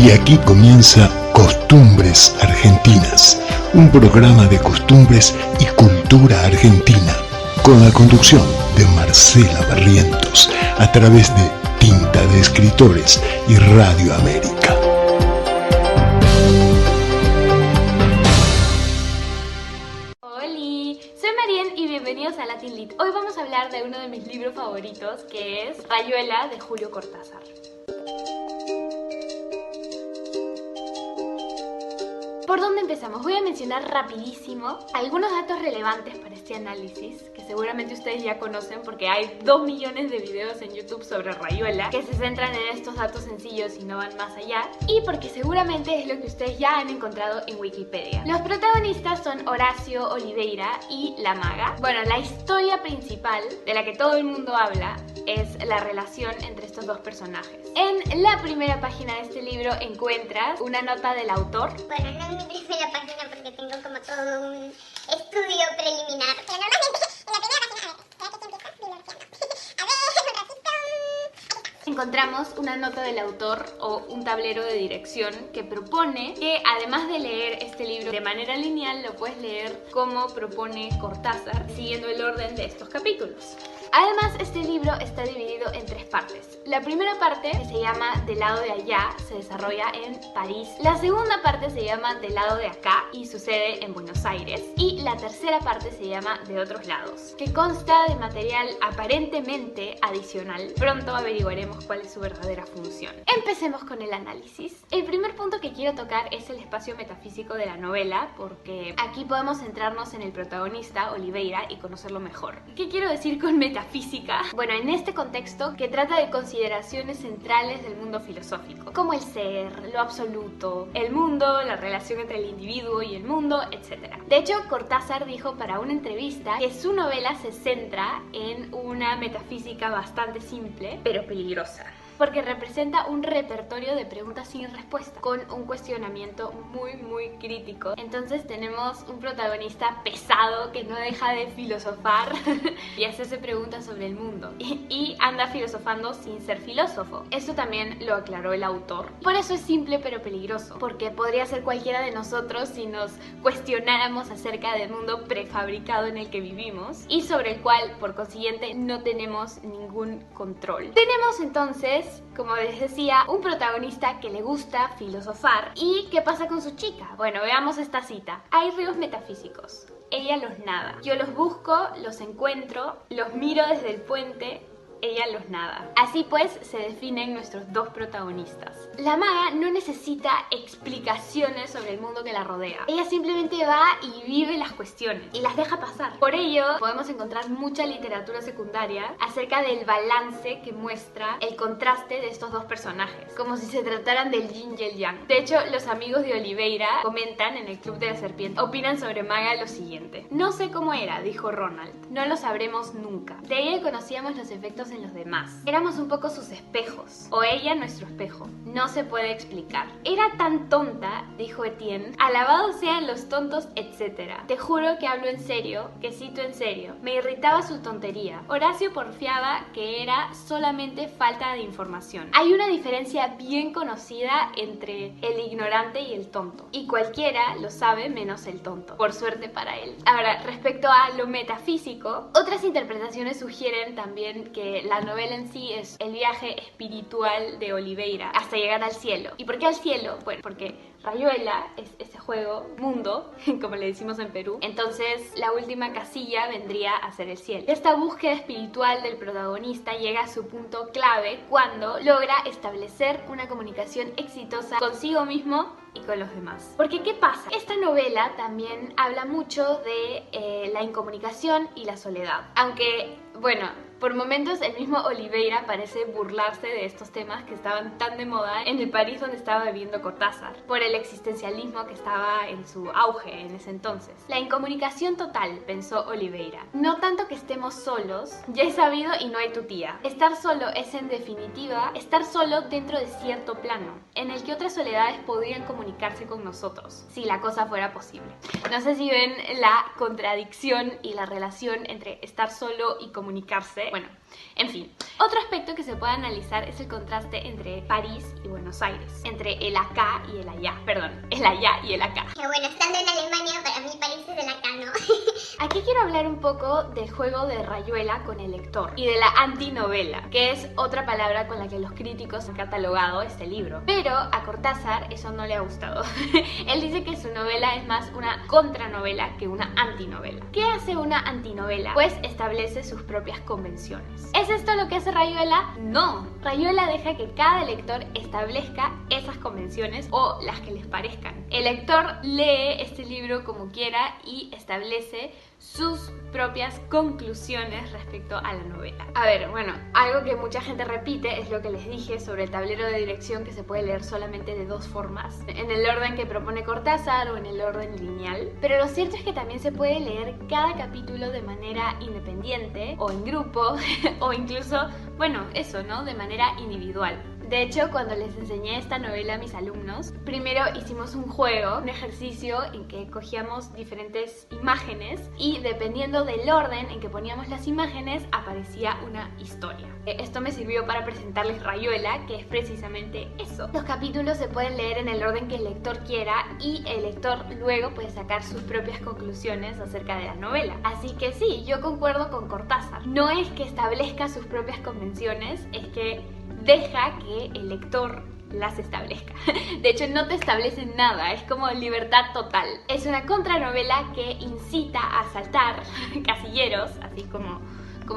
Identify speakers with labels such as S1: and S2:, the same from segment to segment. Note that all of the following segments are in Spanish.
S1: Y aquí comienza Costumbres Argentinas, un programa de costumbres y cultura argentina, con la conducción de Marcela Barrientos, a través de Tinta de Escritores y Radio América.
S2: Hola, soy Marien y bienvenidos a Latin Lit. Hoy vamos a hablar de uno de mis libros favoritos, que es Rayuela, de Julio Cortázar. ¿Por dónde empezamos? Voy a mencionar rapidísimo algunos datos relevantes para este análisis, que seguramente ustedes ya conocen porque hay 2 millones de videos en YouTube sobre Rayuela que se centran en estos datos sencillos y no van más allá, y porque seguramente es lo que ustedes ya han encontrado en Wikipedia. Los protagonistas son Horacio Oliveira y La Maga. Bueno, la historia principal de la que todo el mundo habla es la relación entre estos dos personajes. En la primera página de este libro encuentras una nota del autor.
S3: Bueno, no en mi primera página porque tengo como todo un estudio preliminar. Pero normalmente en la primera página, a ver, espérate que empieza, divorciando. A ver, un ratito.
S2: Encontramos una nota del autor o un tablero de dirección que propone que, además de leer este libro de manera lineal, lo puedes leer como propone Cortázar, siguiendo el orden de estos capítulos. Además, este libro está dividido en 3 partes. La primera parte, que se llama Del lado de allá, se desarrolla en París. La segunda parte se llama Del lado de acá y sucede en Buenos Aires. Y la tercera parte se llama De otros lados, que consta de material aparentemente adicional. Pronto averiguaremos cuál es su verdadera función. Empecemos con el análisis. El primer punto que quiero tocar es el espacio metafísico de la novela, porque aquí podemos centrarnos en el protagonista, Oliveira, y conocerlo mejor. ¿Qué quiero decir con metafísica? Bueno, en este contexto, que trata de consideraciones centrales del mundo filosófico, como el ser, lo absoluto, el mundo, la relación entre el individuo y el mundo, etc. De hecho, Cortázar dijo para una entrevista que su novela se centra en una metafísica bastante simple, pero peligrosa, porque representa un repertorio de preguntas sin respuesta, con un cuestionamiento muy crítico. Entonces tenemos un protagonista pesado que no deja de filosofar y hacerse preguntas sobre el mundo, y anda filosofando sin ser filósofo. Esto también lo aclaró el autor. Por eso es simple pero peligroso, porque podría ser cualquiera de nosotros si nos cuestionáramos acerca del mundo prefabricado en el que vivimos y sobre el cual, por consiguiente, no tenemos ningún control. Tenemos entonces, como les decía, un protagonista que le gusta filosofar. ¿Y qué pasa con su chica? Bueno, veamos esta cita. Hay ríos metafísicos. Ella los nada. Yo los busco, los encuentro, los miro desde el puente. Ella los nada. Así pues, se definen nuestros dos protagonistas. La maga no necesita explicaciones sobre el mundo que la rodea. Ella simplemente va y vive las cuestiones y las deja pasar. Por ello, podemos encontrar mucha literatura secundaria acerca del balance que muestra el contraste de estos dos personajes, como si se trataran del yin y el yang. De hecho, los amigos de Oliveira comentan en el Club de la Serpiente, opinan sobre Maga lo siguiente: no sé cómo era, dijo Ronald, no lo sabremos nunca. De ella conocíamos los efectos en los demás. Éramos un poco sus espejos, o ella nuestro espejo. No se puede explicar. Era tan tonta, dijo Etienne, alabados sean los tontos, etc. Te juro que hablo en serio, que cito en serio. Me irritaba su tontería. Horacio porfiaba que era solamente falta de información. Hay una diferencia bien conocida entre el ignorante y el tonto, y cualquiera lo sabe menos el tonto, por suerte para él. Ahora, respecto a lo metafísico, otras interpretaciones sugieren también que la novela en sí es el viaje espiritual de Oliveira hasta llegar al cielo. ¿Y por qué al cielo? Bueno, porque Rayuela es ese juego mundo, como le decimos en Perú. Entonces la última casilla vendría a ser el cielo. Esta búsqueda espiritual del protagonista llega a su punto clave cuando logra establecer una comunicación exitosa consigo mismo y con los demás. Porque ¿qué pasa? Esta novela también habla mucho de la incomunicación y la soledad. Aunque, bueno, por momentos el mismo Oliveira parece burlarse de estos temas que estaban tan de moda en el París donde estaba viviendo Cortázar, por el existencialismo que estaba en su auge en ese entonces. La incomunicación total, pensó Oliveira. No tanto que estemos solos, ya he sabido y no hay tu tía. Estar solo es en definitiva estar solo dentro de cierto plano, en el que otras soledades podrían como comunicarse con nosotros, si la cosa fuera posible. No sé si ven la contradicción y la relación entre estar solo y comunicarse. Bueno, en fin. Otro aspecto que se puede analizar es el contraste entre París y Buenos Aires, entre el acá y el allá. Perdón, el allá y el acá.
S3: Pero bueno, estando en Alemania, para mí París es el acá, ¿no?
S2: Aquí quiero hablar un poco del juego de Rayuela con el lector y de la antinovela, que es otra palabra con la que los críticos han catalogado este libro. Pero a Cortázar eso no le ha gustado. Él dice que su novela es más una contranovela que una antinovela. ¿Qué hace una antinovela? Pues establece sus propias convenciones. ¿Es esto lo que hace Rayuela? No. Rayuela deja que cada lector establezca esas convenciones o las que les parezcan. El lector lee este libro como quiera y establece sus propias conclusiones respecto a la novela. A ver, bueno, algo que mucha gente repite es lo que les dije sobre el tablero de dirección, que se puede leer solamente de dos formas, en el orden que propone Cortázar o en el orden lineal. Pero lo cierto es que también se puede leer cada capítulo de manera independiente o en grupo o incluso, bueno, eso, ¿no? De manera individual. De hecho, cuando les enseñé esta novela a mis alumnos, primero hicimos un juego, un ejercicio en que cogíamos diferentes imágenes y dependiendo del orden en que poníamos las imágenes, aparecía una historia. Esto me sirvió para presentarles Rayuela, que es precisamente eso. Los capítulos se pueden leer en el orden que el lector quiera y el lector luego puede sacar sus propias conclusiones acerca de la novela. Así que sí, yo concuerdo con Cortázar. No es que establezca sus propias convenciones, es que deja que el lector las establezca. De hecho, no te establece nada, es como libertad total. Es una contranovela que incita a saltar casilleros, así como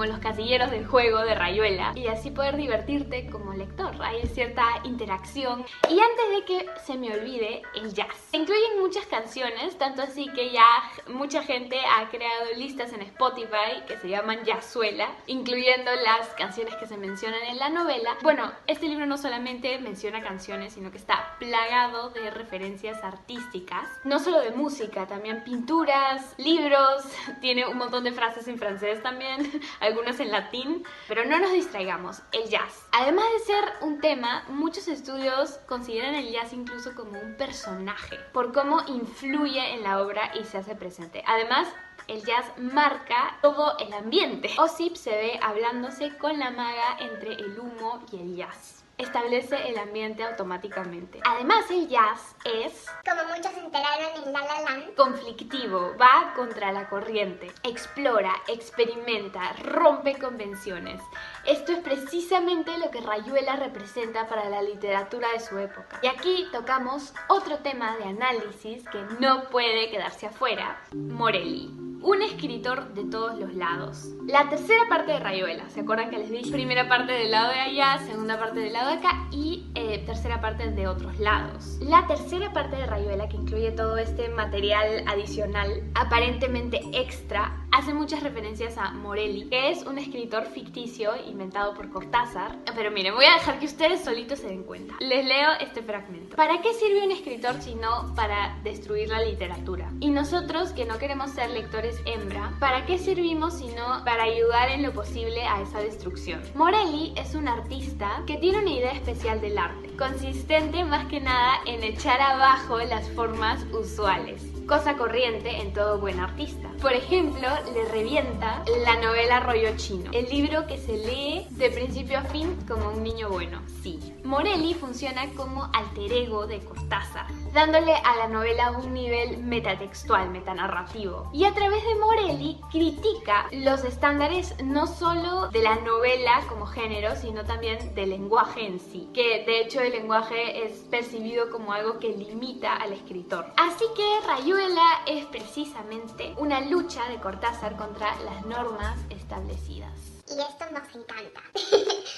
S2: los casilleros del juego de Rayuela, y así poder divertirte como lector. Hay cierta interacción. Y antes de que se me olvide, el jazz. Incluyen muchas canciones, tanto así que ya mucha gente ha creado listas en Spotify que se llaman Jazzuela, incluyendo las canciones que se mencionan en la novela. Bueno, este libro no solamente menciona canciones, sino que está plagado de referencias artísticas, no solo de música, también pinturas, libros, tiene un montón de frases en francés también, algunas en latín, pero no nos distraigamos, el jazz. Además de ser un tema, muchos estudios consideran el jazz incluso como un personaje, por cómo influye en la obra y se hace presente. Además, el jazz marca todo el ambiente. Ossip se ve hablándose con la maga entre el humo y el jazz. Establece el ambiente automáticamente. Además, el jazz es,
S3: como muchos se enteraron en La La Land,
S2: conflictivo, va contra la corriente, explora, experimenta, rompe convenciones. Esto es precisamente lo que Rayuela representa para la literatura de su época. Y aquí tocamos otro tema de análisis que no puede quedarse afuera: Morelli, un escritor de todos los lados. La tercera parte de Rayuela, ¿se acuerdan que les dije? Primera parte del lado de allá, segunda parte del lado de acá y tercera parte de otros lados. La tercera parte de Rayuela, que incluye todo este material adicional, aparentemente extra, hace muchas referencias a Morelli, que es un escritor ficticio inventado por Cortázar. Pero miren, voy a dejar que ustedes solitos se den cuenta. Les leo este fragmento. ¿Para qué sirve un escritor si no para destruir la literatura? Y nosotros, que no queremos ser lectores hembra, ¿para qué servimos si no para ayudar en lo posible a esa destrucción? Morelli es un artista que tiene una idea especial del arte, consistente más que nada en echar abajo las formas usuales, cosa corriente en todo buen artista. Por ejemplo, le revienta la novela Rollo Chino, el libro que se lee de principio a fin como un niño bueno. Sí, Morelli funciona como alter ego de Cortázar, dándole a la novela un nivel metatextual, metanarrativo. Y a través de Morelli critica los estándares no solo de la novela como género, sino también del lenguaje en sí, que de hecho el lenguaje es percibido como algo que limita al escritor. Así que Rayuela es precisamente una lucha de Cortázar contra las normas establecidas.
S3: y esto nos encanta.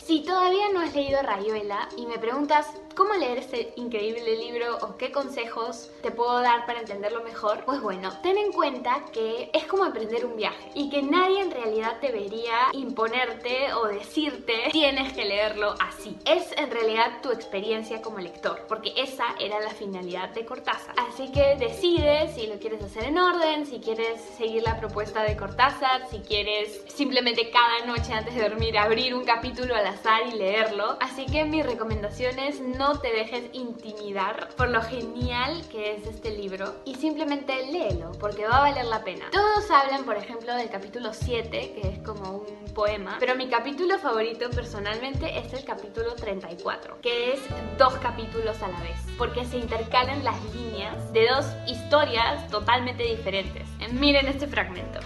S2: Si todavía no has leído Rayuela y me preguntas cómo leer este increíble libro o qué consejos te puedo dar para entenderlo mejor, pues bueno, ten en cuenta que es como emprender un viaje y que nadie en realidad debería imponerte o decirte tienes que leerlo así. Es en realidad tu experiencia como lector, porque esa era la finalidad de Cortázar. Así que decide si lo quieres hacer en orden, si quieres seguir la propuesta de Cortázar, si quieres simplemente cada noche antes de dormir abrir un capítulo al azar y leerlo. Así que mi recomendación es no te dejes intimidar por lo genial que es este libro y simplemente léelo porque va a valer la pena. Todos hablan, por ejemplo, del capítulo 7, que es como un poema, pero mi capítulo favorito personalmente es el capítulo 34, que es 2 capítulos a la vez, porque se intercalan las líneas de 2 historias totalmente diferentes. Miren este fragmento.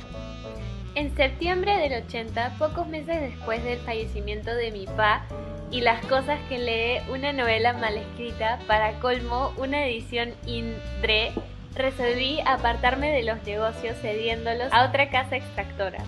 S2: En septiembre del 80, pocos meses después del fallecimiento de mi pa y las cosas que lee, una novela mal escrita, para colmo una edición INDRE, resolví apartarme de los negocios cediéndolos a otra casa extractora.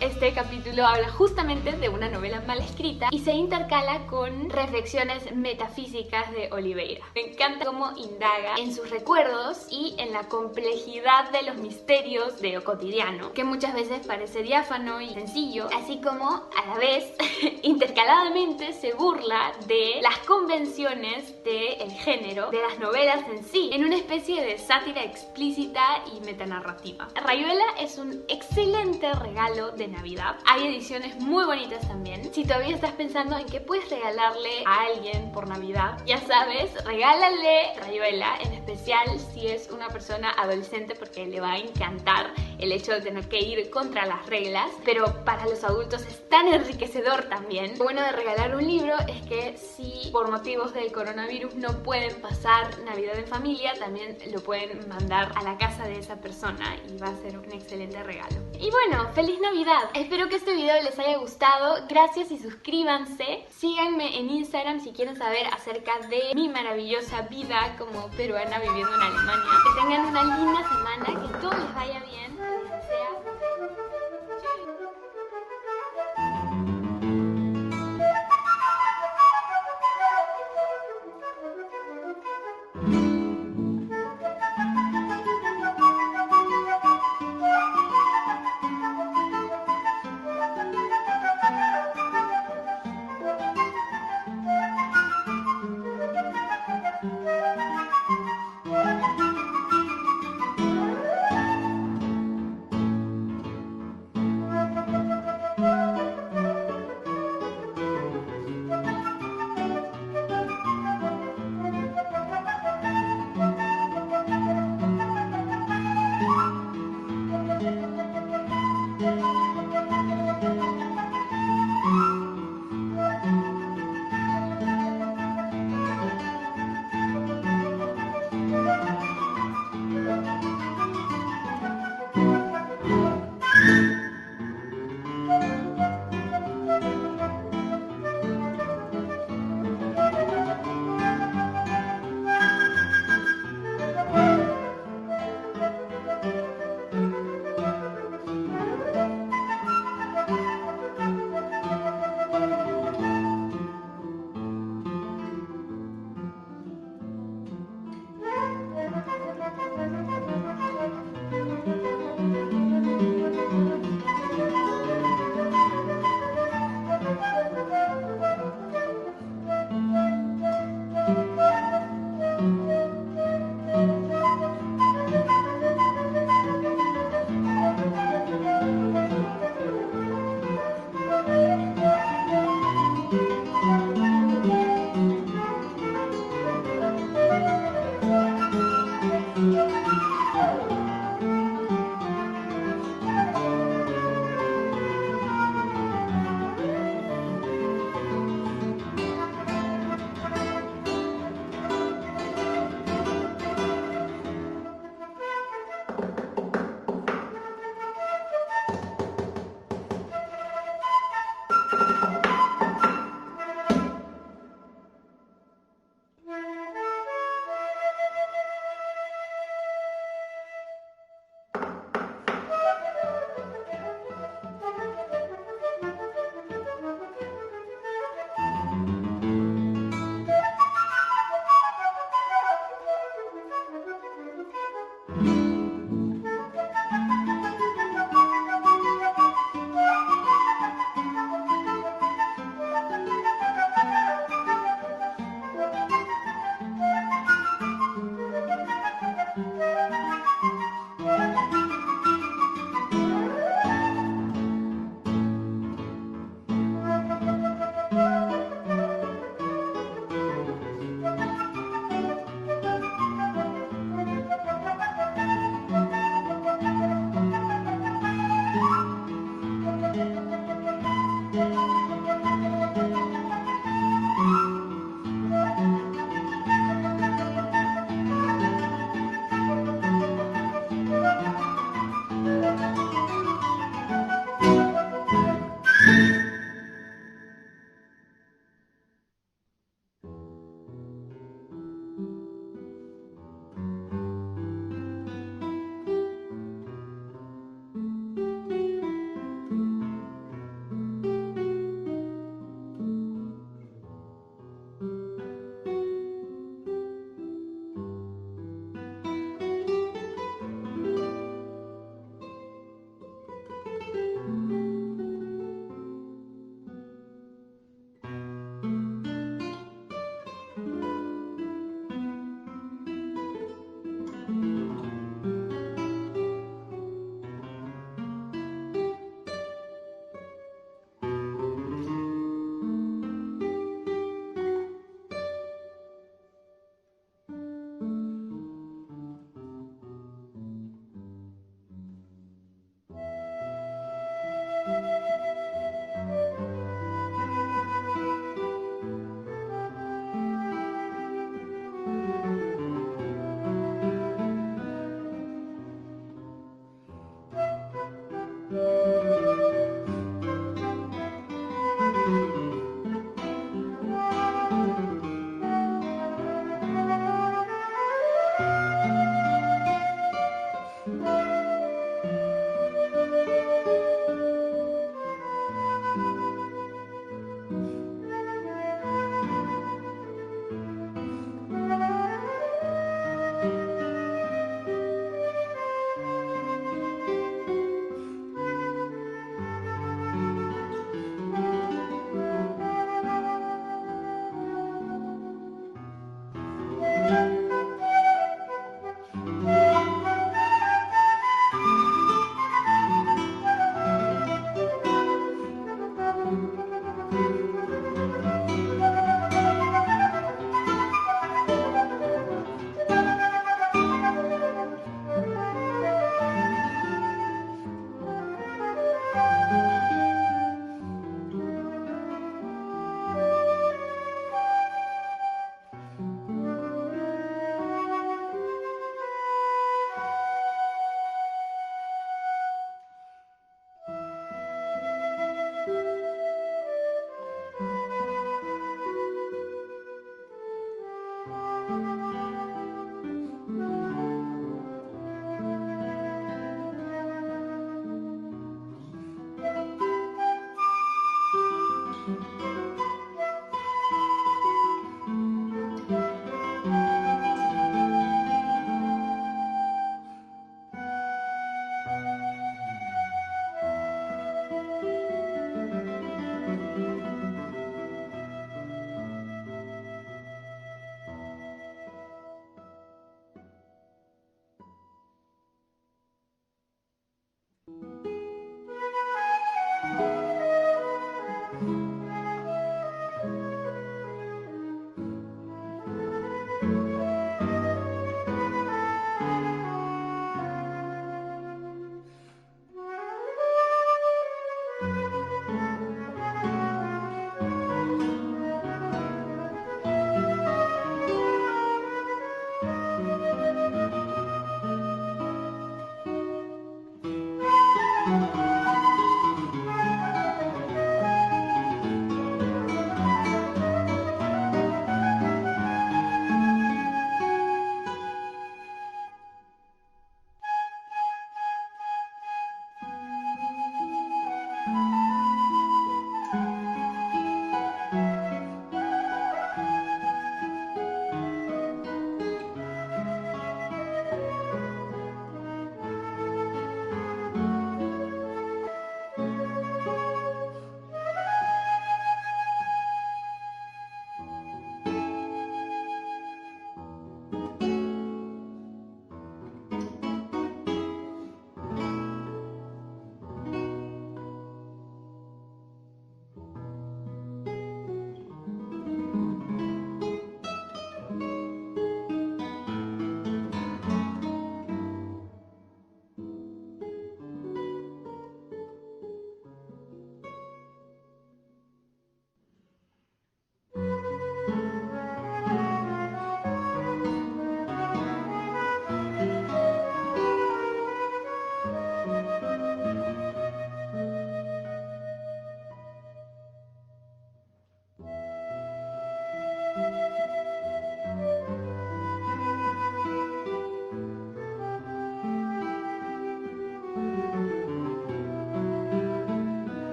S2: Este capítulo habla justamente de una novela mal escrita y se intercala con reflexiones metafísicas de Oliveira. Me encanta cómo indaga en sus recuerdos y en la complejidad de los misterios de lo cotidiano, que muchas veces parece diáfano y sencillo, así como a la vez intercaladamente se burla de las convenciones del género de las novelas en sí, en una especie de sátira explícita y metanarrativa. Rayuela es un excelente regalo de Navidad. Hay ediciones muy bonitas también. Si todavía estás pensando en qué puedes regalarle a alguien por Navidad, ya sabes, regálale Rayuela, en especial si es una persona adolescente, porque le va a encantar el hecho de tener que ir contra las reglas, pero para los adultos es tan enriquecedor también. Lo bueno de regalar un libro es que si por motivos del coronavirus no pueden pasar Navidad en familia, también lo pueden mandar a la casa de esa persona y va a ser un excelente regalo. Y bueno, ¡feliz Navidad! Espero que este video les haya gustado. Gracias y suscríbanse. Síganme en Instagram si quieren saber acerca de mi maravillosa vida como peruana viviendo en Alemania. Que tengan una linda semana, que todo les vaya bien. Que sea...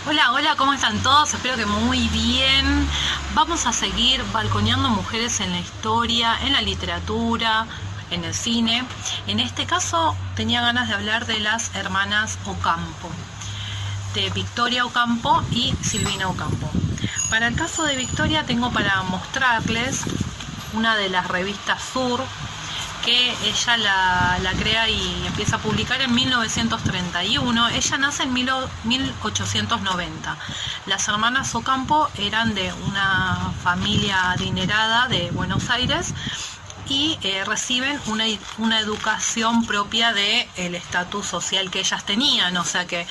S4: Hola, hola, ¿cómo están todos? Espero que muy bien. Vamos a seguir balconeando mujeres en la historia, en la literatura, en el cine. En este caso tenía ganas de hablar de las hermanas Ocampo, de Victoria Ocampo y Silvina Ocampo. Para el caso de Victoria tengo para mostrarles una de las revistas Sur, que ella la crea y empieza a publicar en 1931. Ella nace en 1890. Las hermanas Ocampo eran de una familia adinerada de Buenos Aires y reciben una educación propia del estatus social que ellas tenían, o sea que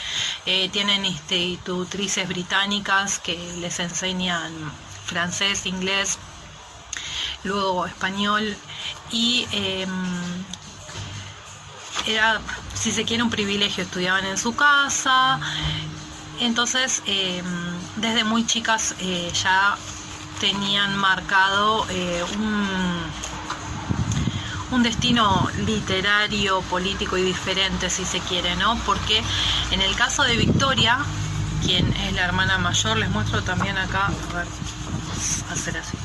S4: tienen institutrices británicas que les enseñan francés, inglés, luego español, y era, si se quiere, un privilegio. Estudiaban en su casa. Entonces desde muy chicas ya tenían marcado un destino literario, político y diferente, si se quiere, ¿no? Porque en el caso de Victoria, quien es la hermana mayor, les muestro también acá, a ver, vamos a hacer así.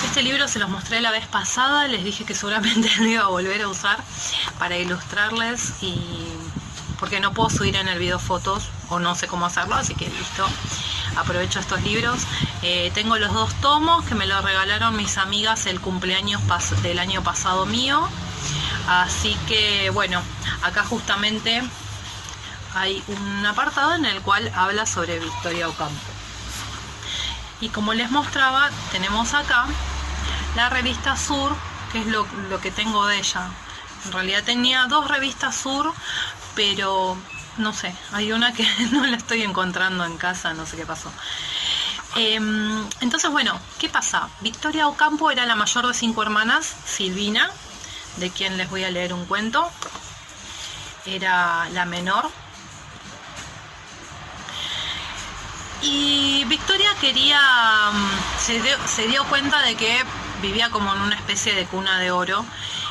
S4: Este libro se los mostré la vez pasada, les dije que seguramente lo iba a volver a usar para ilustrarles, y porque no puedo subir en el video fotos o no sé cómo hacerlo, así que listo, aprovecho estos libros. Tengo los 2 tomos que me los regalaron mis amigas el cumpleaños del año pasado mío, así que bueno, acá justamente, hay un apartado en el cual habla sobre Victoria Ocampo. Y como les mostraba, tenemos acá la revista Sur, que es lo que tengo de ella. En realidad tenía 2 revistas Sur, pero no sé, hay una que no la estoy encontrando en casa, no sé qué pasó. Entonces, bueno, ¿qué pasa? Victoria Ocampo era la mayor de 5 hermanas, Silvina, de quien les voy a leer un cuento, era la menor. Y Victoria se dio cuenta de que vivía como en una especie de cuna de oro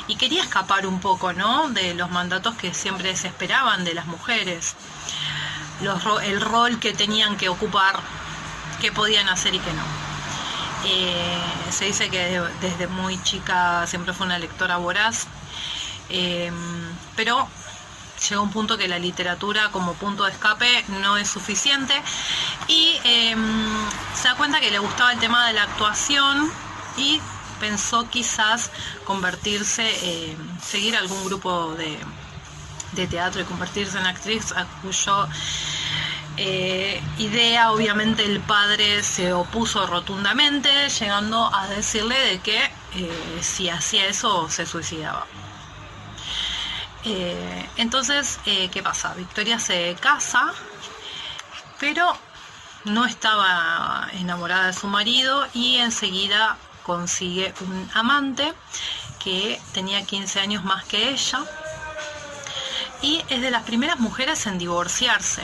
S4: y quería escapar un poco, ¿no?, de los mandatos que siempre se esperaban de las mujeres, el rol que tenían que ocupar, qué podían hacer y qué no. Se dice que desde muy chica siempre fue una lectora voraz, pero llega un punto que la literatura como punto de escape no es suficiente y se da cuenta que le gustaba el tema de la actuación y pensó quizás seguir algún grupo de teatro y convertirse en actriz, a cuyo idea obviamente el padre se opuso rotundamente, llegando a decirle de que si hacía eso se suicidaba. Entonces, ¿qué pasa? Victoria se casa, pero no estaba enamorada de su marido y enseguida consigue un amante que tenía 15 años más que ella y es de las primeras mujeres en divorciarse.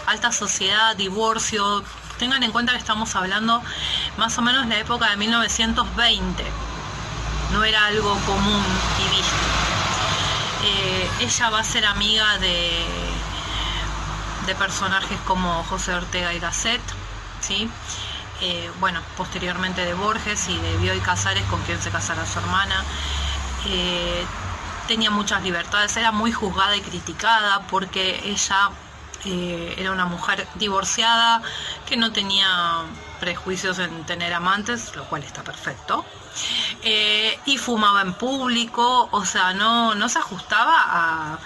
S4: Alta sociedad, divorcio, tengan en cuenta que estamos hablando más o menos la época de 1920, no era algo común y visto. Ella va a ser amiga de personajes como José Ortega y Gasset, ¿sí? Posteriormente de Borges y de Bioy Casares, con quien se casará su hermana. Tenía muchas libertades, era muy juzgada y criticada porque ella era una mujer divorciada que no tenía prejuicios en tener amantes, lo cual está perfecto. Y fumaba en público, o sea, no se ajustaba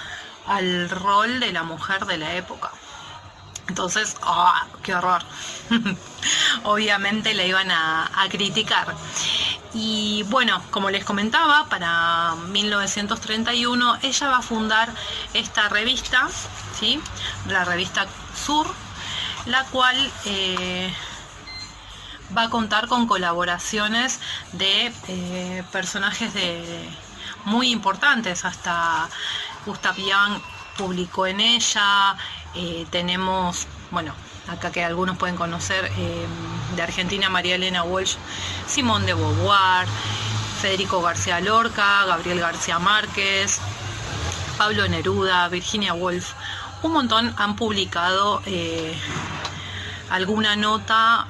S4: al rol de la mujer de la época. Entonces, ¡qué horror! Obviamente la iban a criticar. Y bueno, como les comentaba, para 1931 ella va a fundar esta revista, ¿sí?, la revista Sur, la cual va a contar con colaboraciones de personajes muy importantes. Hasta Gustav Young publicó en ella. Tenemos, acá que algunos pueden conocer, de Argentina, María Elena Walsh, Simone de Beauvoir, Federico García Lorca, Gabriel García Márquez, Pablo Neruda, Virginia Woolf. Un montón han publicado alguna nota,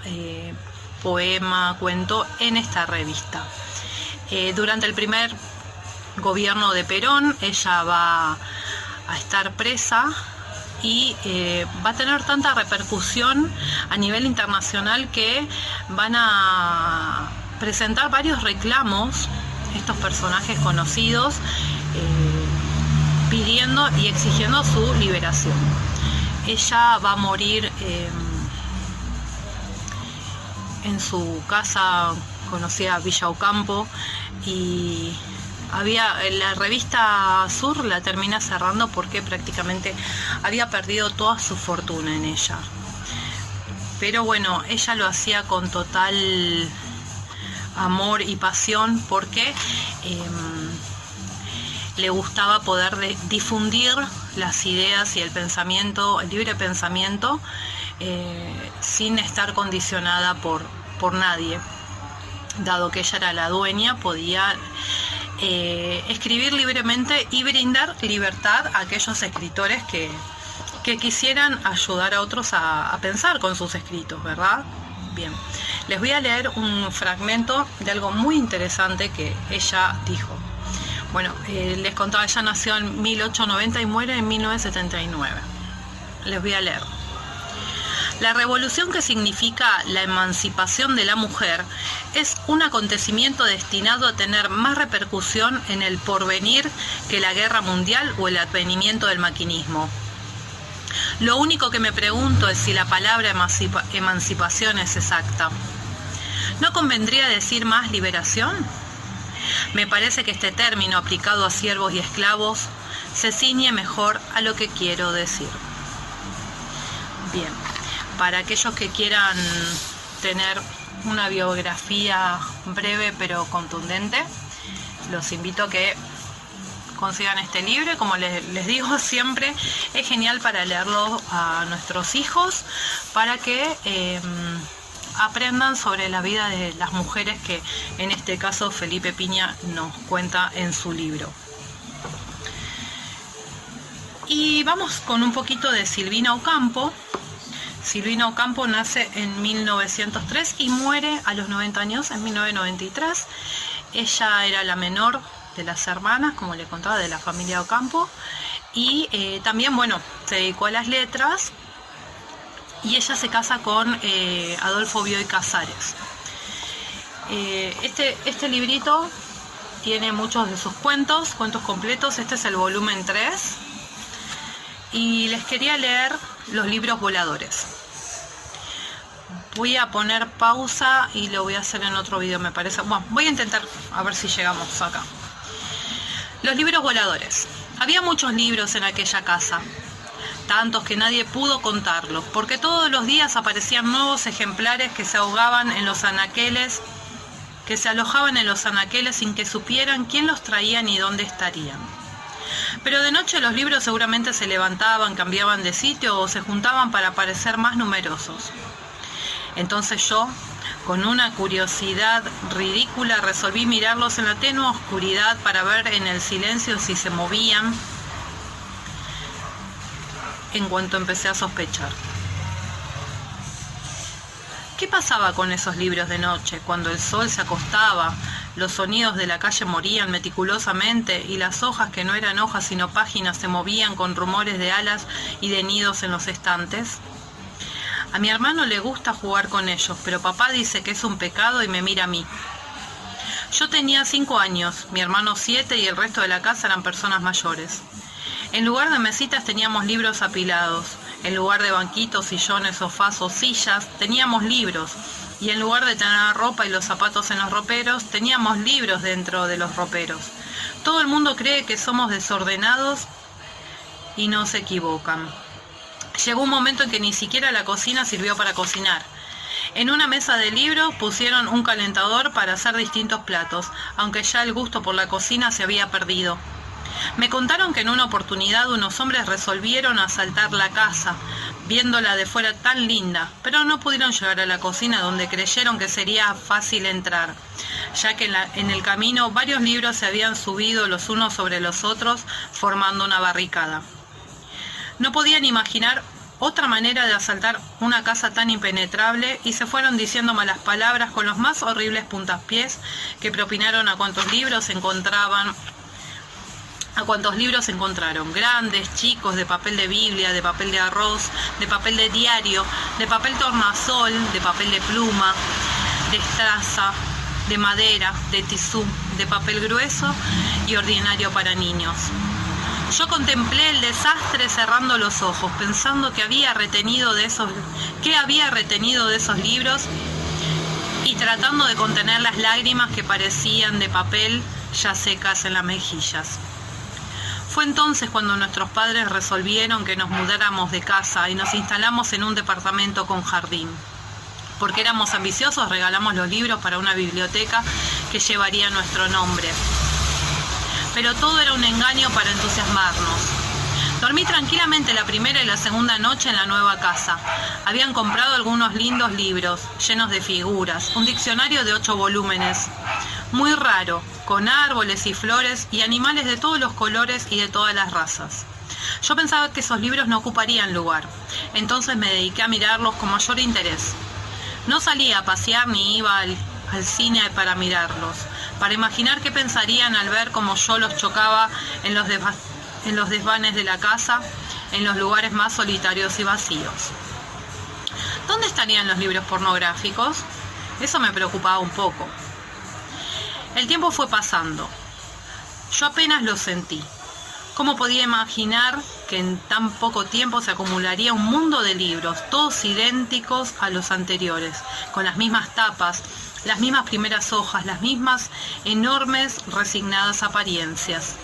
S4: poema, cuento en esta revista. Durante el primer gobierno de Perón ella va a estar presa y va a tener tanta repercusión a nivel internacional que van a presentar varios reclamos estos personajes conocidos, pidiendo y exigiendo su liberación. Ella va a morir en su casa conocida Villa Ocampo, y la revista Sur la termina cerrando porque prácticamente había perdido toda su fortuna en ella. Pero bueno, ella lo hacía con total amor y pasión porque le gustaba poder difundir las ideas y el pensamiento, el libre pensamiento, sin estar condicionada por nadie. Dado que ella era la dueña, podía escribir libremente y brindar libertad a aquellos escritores que quisieran ayudar a otros a pensar con sus escritos, ¿verdad? Bien, les voy a leer un fragmento de algo muy interesante que ella dijo. Bueno, les contaba, ella nació en 1890 y muere en 1979. Les voy a leer. La revolución, que significa la emancipación de la mujer, es un acontecimiento destinado a tener más repercusión en el porvenir que la guerra mundial o el advenimiento del maquinismo. Lo único que me pregunto es si la palabra emancipación es exacta. ¿No convendría decir más liberación? Me parece que este término aplicado a siervos y esclavos se ciñe mejor a lo que quiero decir. Bien, para aquellos que quieran tener una biografía breve pero contundente, los invito a que consigan este libro. Como les digo siempre, es genial para leerlo a nuestros hijos, para que aprendan sobre la vida de las mujeres que en este caso Felipe Piña nos cuenta en su libro. Y vamos con un poquito de Silvina Ocampo. Silvina Ocampo nace en 1903 y muere a los 90 años en 1993. Ella era la menor de las hermanas, como le contaba, de la familia Ocampo, y también, bueno, se dedicó a las letras, y ella se casa con Adolfo Bioy Casares. Este librito tiene muchos de sus cuentos completos. Este es el volumen 3, y les quería leer Los libros voladores. Voy a poner pausa y lo voy a hacer en otro video, me parece. Bueno, voy a intentar a ver si llegamos acá. Los libros voladores. Había muchos libros en aquella casa, tantos que nadie pudo contarlos, porque todos los días aparecían nuevos ejemplares que se ahogaban en los anaqueles, que se alojaban en los anaqueles sin que supieran quién los traía ni dónde estarían. Pero de noche los libros seguramente se levantaban, cambiaban de sitio o se juntaban para parecer más numerosos. Entonces yo, con una curiosidad ridícula, resolví mirarlos en la tenue oscuridad para ver en el silencio si se movían, en cuanto empecé a sospechar. ¿Qué pasaba con esos libros de noche, cuando el sol se acostaba, los sonidos de la calle morían meticulosamente y las hojas, que no eran hojas sino páginas, se movían con rumores de alas y de nidos en los estantes? A mi hermano le gusta jugar con ellos, pero papá dice que es un pecado y me mira a mí. Yo tenía 5 años, mi hermano 7 y el resto de la casa eran personas mayores. En lugar de mesitas teníamos libros apilados. En lugar de banquitos, sillones, sofás o sillas, teníamos libros. Y en lugar de tener ropa y los zapatos en los roperos, teníamos libros dentro de los roperos. Todo el mundo cree que somos desordenados y no se equivocan. Llegó un momento en que ni siquiera la cocina sirvió para cocinar. En una mesa de libros pusieron un calentador para hacer distintos platos, aunque ya el gusto por la cocina se había perdido. Me contaron que en una oportunidad unos hombres resolvieron asaltar la casa, viéndola de fuera tan linda, pero no pudieron llegar a la cocina, donde creyeron que sería fácil entrar, ya que en el camino varios libros se habían subido los unos sobre los otros, formando una barricada. No podían imaginar otra manera de asaltar una casa tan impenetrable y se fueron diciendo malas palabras con los más horribles puntapiés que propinaron a cuantos libros encontraron, grandes, chicos, de papel de Biblia, de papel de arroz, de papel de diario, de papel tornasol, de papel de pluma, de estraza, de madera, de tisú, de papel grueso y ordinario para niños. Yo contemplé el desastre cerrando los ojos, pensando qué había retenido de esos libros y tratando de contener las lágrimas que parecían de papel ya secas en las mejillas. Fue entonces cuando nuestros padres resolvieron que nos mudáramos de casa y nos instalamos en un departamento con jardín. Porque éramos ambiciosos, regalamos los libros para una biblioteca que llevaría nuestro nombre. Pero todo era un engaño para entusiasmarnos. Dormí tranquilamente la primera y la segunda noche en la nueva casa. Habían comprado algunos lindos libros, llenos de figuras, un diccionario de 8 volúmenes, muy raro, con árboles y flores y animales de todos los colores y de todas las razas. Yo pensaba que esos libros no ocuparían lugar, entonces me dediqué a mirarlos con mayor interés. No salía a pasear ni iba al cine para mirarlos, para imaginar qué pensarían al ver cómo yo los chocaba en los desvanes de la casa, en los lugares más solitarios y vacíos. ¿Dónde estarían los libros pornográficos? Eso me preocupaba un poco. El tiempo fue pasando. Yo apenas lo sentí. ¿Cómo podía imaginar que en tan poco tiempo se acumularía un mundo de libros, todos idénticos a los anteriores, con las mismas tapas, las mismas primeras hojas, las mismas enormes, resignadas apariencias?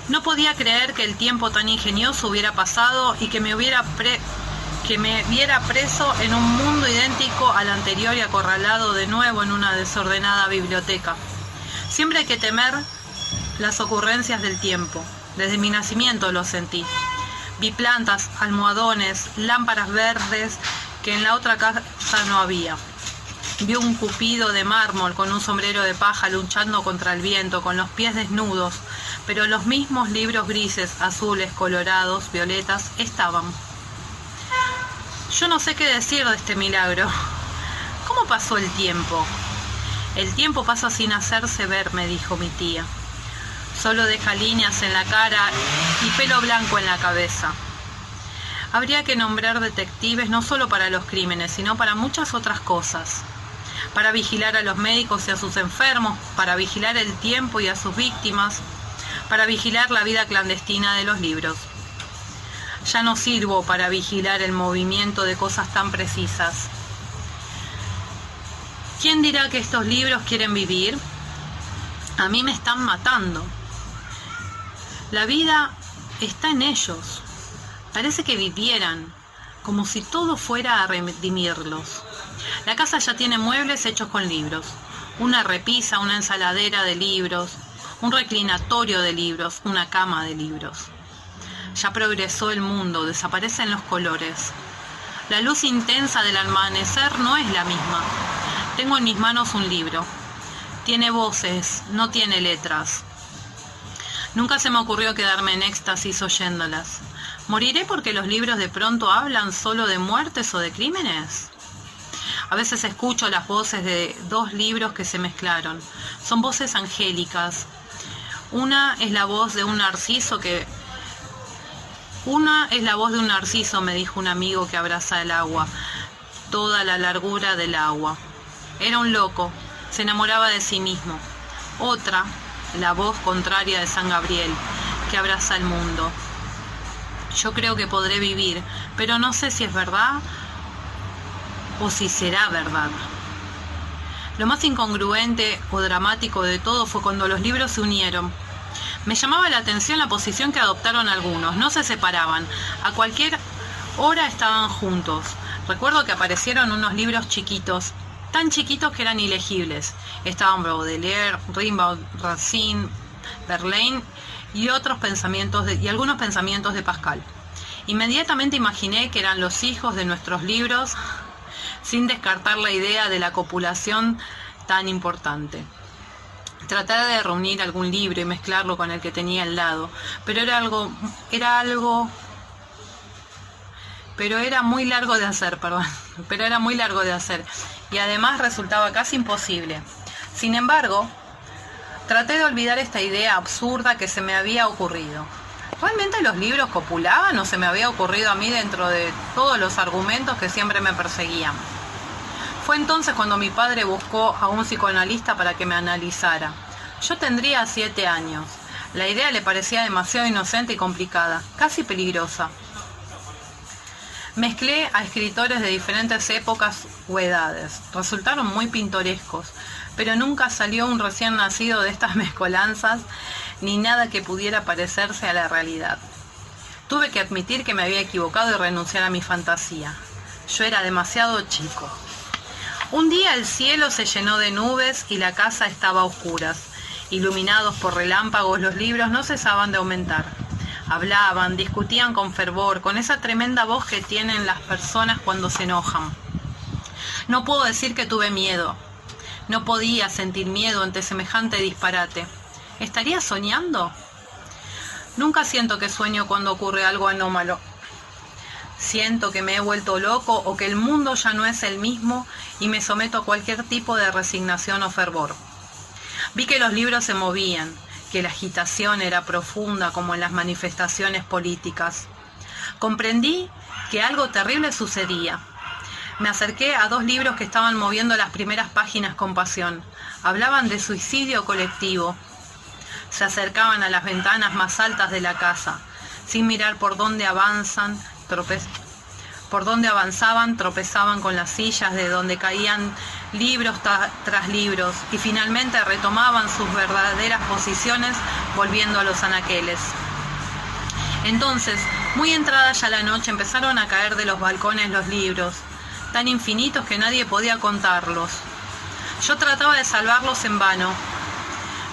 S4: No podía creer que el tiempo tan ingenioso hubiera pasado y que me viera preso en un mundo idéntico al anterior y acorralado de nuevo en una desordenada biblioteca. Siempre hay que temer las ocurrencias del tiempo. Desde mi nacimiento lo sentí. Vi plantas, almohadones, lámparas verdes que en la otra casa no había. Vi un cupido de mármol con un sombrero de paja luchando contra el viento, con los pies desnudos, pero los mismos libros grises, azules, colorados, violetas, estaban. Yo no sé qué decir de este milagro. ¿Cómo pasó el tiempo? El tiempo pasa sin hacerse ver, me dijo mi tía. Solo deja líneas en la cara y pelo blanco en la cabeza. Habría que nombrar detectives no solo para los crímenes, sino para muchas otras cosas. Para vigilar a los médicos y a sus enfermos, para vigilar el tiempo y a sus víctimas, para vigilar la vida clandestina de los libros. Ya no sirvo para vigilar el movimiento de cosas tan precisas. ¿Quién dirá que estos libros quieren vivir? A mí me están matando. La vida está en ellos. Parece que vivieran, como si todo fuera a redimirlos. La casa ya tiene muebles hechos con libros. Una repisa, una ensaladera de libros, un reclinatorio de libros, una cama de libros. Ya progresó el mundo, desaparecen los colores. La luz intensa del amanecer no es la misma. Tengo en mis manos un libro. Tiene voces, no tiene letras. Nunca se me ocurrió quedarme en éxtasis oyéndolas. ¿Moriré porque los libros de pronto hablan solo de muertes o de crímenes? A veces escucho las voces de dos libros que se mezclaron. Son voces angélicas. Una es la voz de un narciso, me dijo un amigo que abraza el agua, toda la largura del agua. Era un loco, se enamoraba de sí mismo. Otra, la voz contraria de San Gabriel, que abraza el mundo. Yo creo que podré vivir, pero no sé si es verdad o si será verdad. Lo más incongruente o dramático de todo fue cuando los libros se unieron. Me llamaba la atención la posición que adoptaron algunos. No se separaban. A cualquier hora estaban juntos. Recuerdo que aparecieron unos libros chiquitos, tan chiquitos que eran ilegibles. Estaban Baudelaire, Rimbaud, Racine, Verlaine y algunos pensamientos de Pascal. Inmediatamente imaginé que eran los hijos de nuestros libros, sin descartar la idea de la copulación tan importante. Traté de reunir algún libro y mezclarlo con el que tenía al lado, pero era muy largo de hacer, y además resultaba casi imposible. Sin embargo, traté de olvidar esta idea absurda que se me había ocurrido. ¿Realmente los libros copulaban o se me había ocurrido a mí dentro de todos los argumentos que siempre me perseguían? Fue entonces cuando mi padre buscó a un psicoanalista para que me analizara. Yo tendría 7 años. La idea le parecía demasiado inocente y complicada, casi peligrosa. Mezclé a escritores de diferentes épocas o edades. Resultaron muy pintorescos, pero nunca salió un recién nacido de estas mezcolanzas, ni nada que pudiera parecerse a la realidad. Tuve que admitir que me había equivocado y renunciar a mi fantasía. Yo era demasiado chico. Un día el cielo se llenó de nubes y la casa estaba a oscuras. Iluminados por relámpagos, los libros no cesaban de aumentar. Hablaban, discutían con fervor, con esa tremenda voz que tienen las personas cuando se enojan. No puedo decir que tuve miedo. No podía sentir miedo ante semejante disparate. ¿Estaría soñando? Nunca siento que sueño cuando ocurre algo anómalo. Siento que me he vuelto loco o que el mundo ya no es el mismo y me someto a cualquier tipo de resignación o fervor. Vi que los libros se movían, que la agitación era profunda como en las manifestaciones políticas. Comprendí que algo terrible sucedía. Me acerqué a 2 libros que estaban moviendo las primeras páginas con pasión. Hablaban de suicidio colectivo. Se acercaban a las ventanas más altas de la casa, sin mirar por dónde avanzaban, tropezaban con las sillas de donde caían libros tras libros y finalmente retomaban sus verdaderas posiciones volviendo a los anaqueles. Entonces, muy entrada ya la noche, empezaron a caer de los balcones los libros, tan infinitos que nadie podía contarlos. Yo trataba de salvarlos en vano.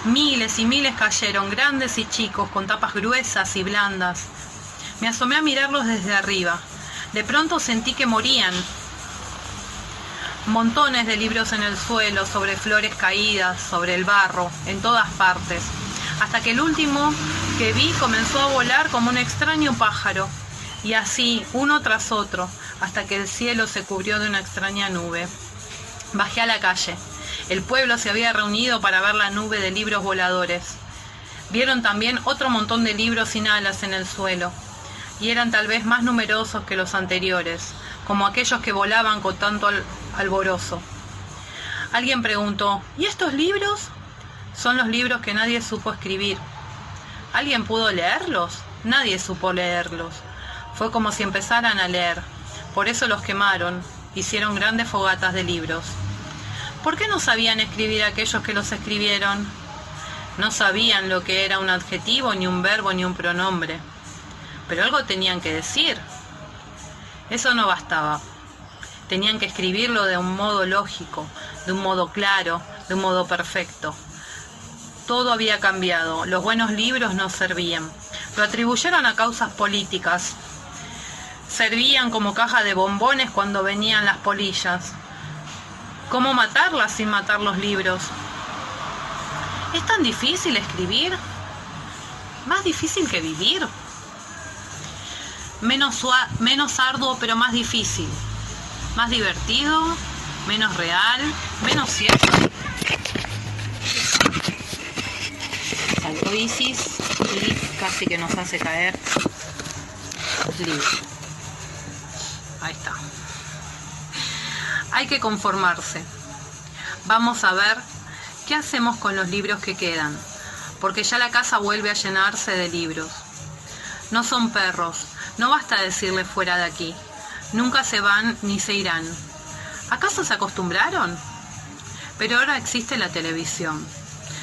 S4: Miles y miles cayeron, grandes y chicos, con tapas gruesas y blandas. Me asomé a mirarlos desde arriba. De pronto sentí que morían. Montones de libros en el suelo, sobre flores caídas, sobre el barro, en todas partes. Hasta que el último que vi comenzó a volar como un extraño pájaro. Y así, uno tras otro, hasta que el cielo se cubrió de una extraña nube. Bajé a la calle. El pueblo se había reunido para ver la nube de libros voladores. Vieron también otro montón de libros sin alas en el suelo. Y eran tal vez más numerosos que los anteriores, como aquellos que volaban con tanto alborozo. Alguien preguntó, ¿y estos libros? Son los libros que nadie supo escribir. ¿Alguien pudo leerlos? Nadie supo leerlos. Fue como si empezaran a leer. Por eso los quemaron, hicieron grandes fogatas de libros. ¿Por qué no sabían escribir aquellos que los escribieron? No sabían lo que era un adjetivo, ni un verbo, ni un pronombre. Pero algo tenían que decir. Eso no bastaba. Tenían que escribirlo de un modo lógico, de un modo claro, de un modo perfecto. Todo había cambiado. Los buenos libros no servían. Lo atribuyeron a causas políticas. Servían como caja de bombones cuando venían las polillas. ¿Cómo matarlas sin matar los libros? ¿Es tan difícil escribir? ¿Más difícil que vivir? Menos arduo pero más difícil. Más divertido, menos real, menos cierto. Saltó Isis y casi que nos hace caer el libro. Ahí está. Hay que conformarse. Vamos a ver qué hacemos con los libros que quedan, porque ya la casa vuelve a llenarse de libros. No son perros, no basta decirles fuera de aquí. Nunca se van ni se irán. ¿Acaso se acostumbraron? Pero ahora existe la televisión.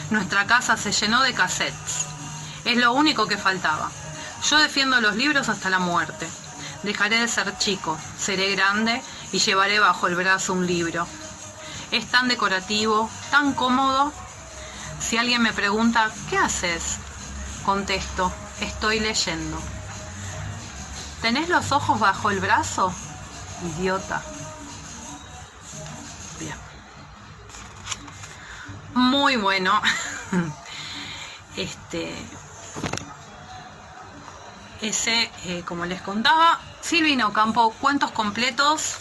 S4: Nuestra casa se llenó de cassettes. Es lo único que faltaba. Yo defiendo los libros hasta la muerte. Dejaré de ser chico, seré grande y llevaré bajo el brazo un libro. Es tan decorativo, tan cómodo. Si alguien me pregunta, ¿qué haces? Contesto, estoy leyendo. ¿Tenés los ojos bajo el brazo? Idiota. Bien. Muy bueno. Como les contaba, Silvina Ocampo, Cuentos Completos,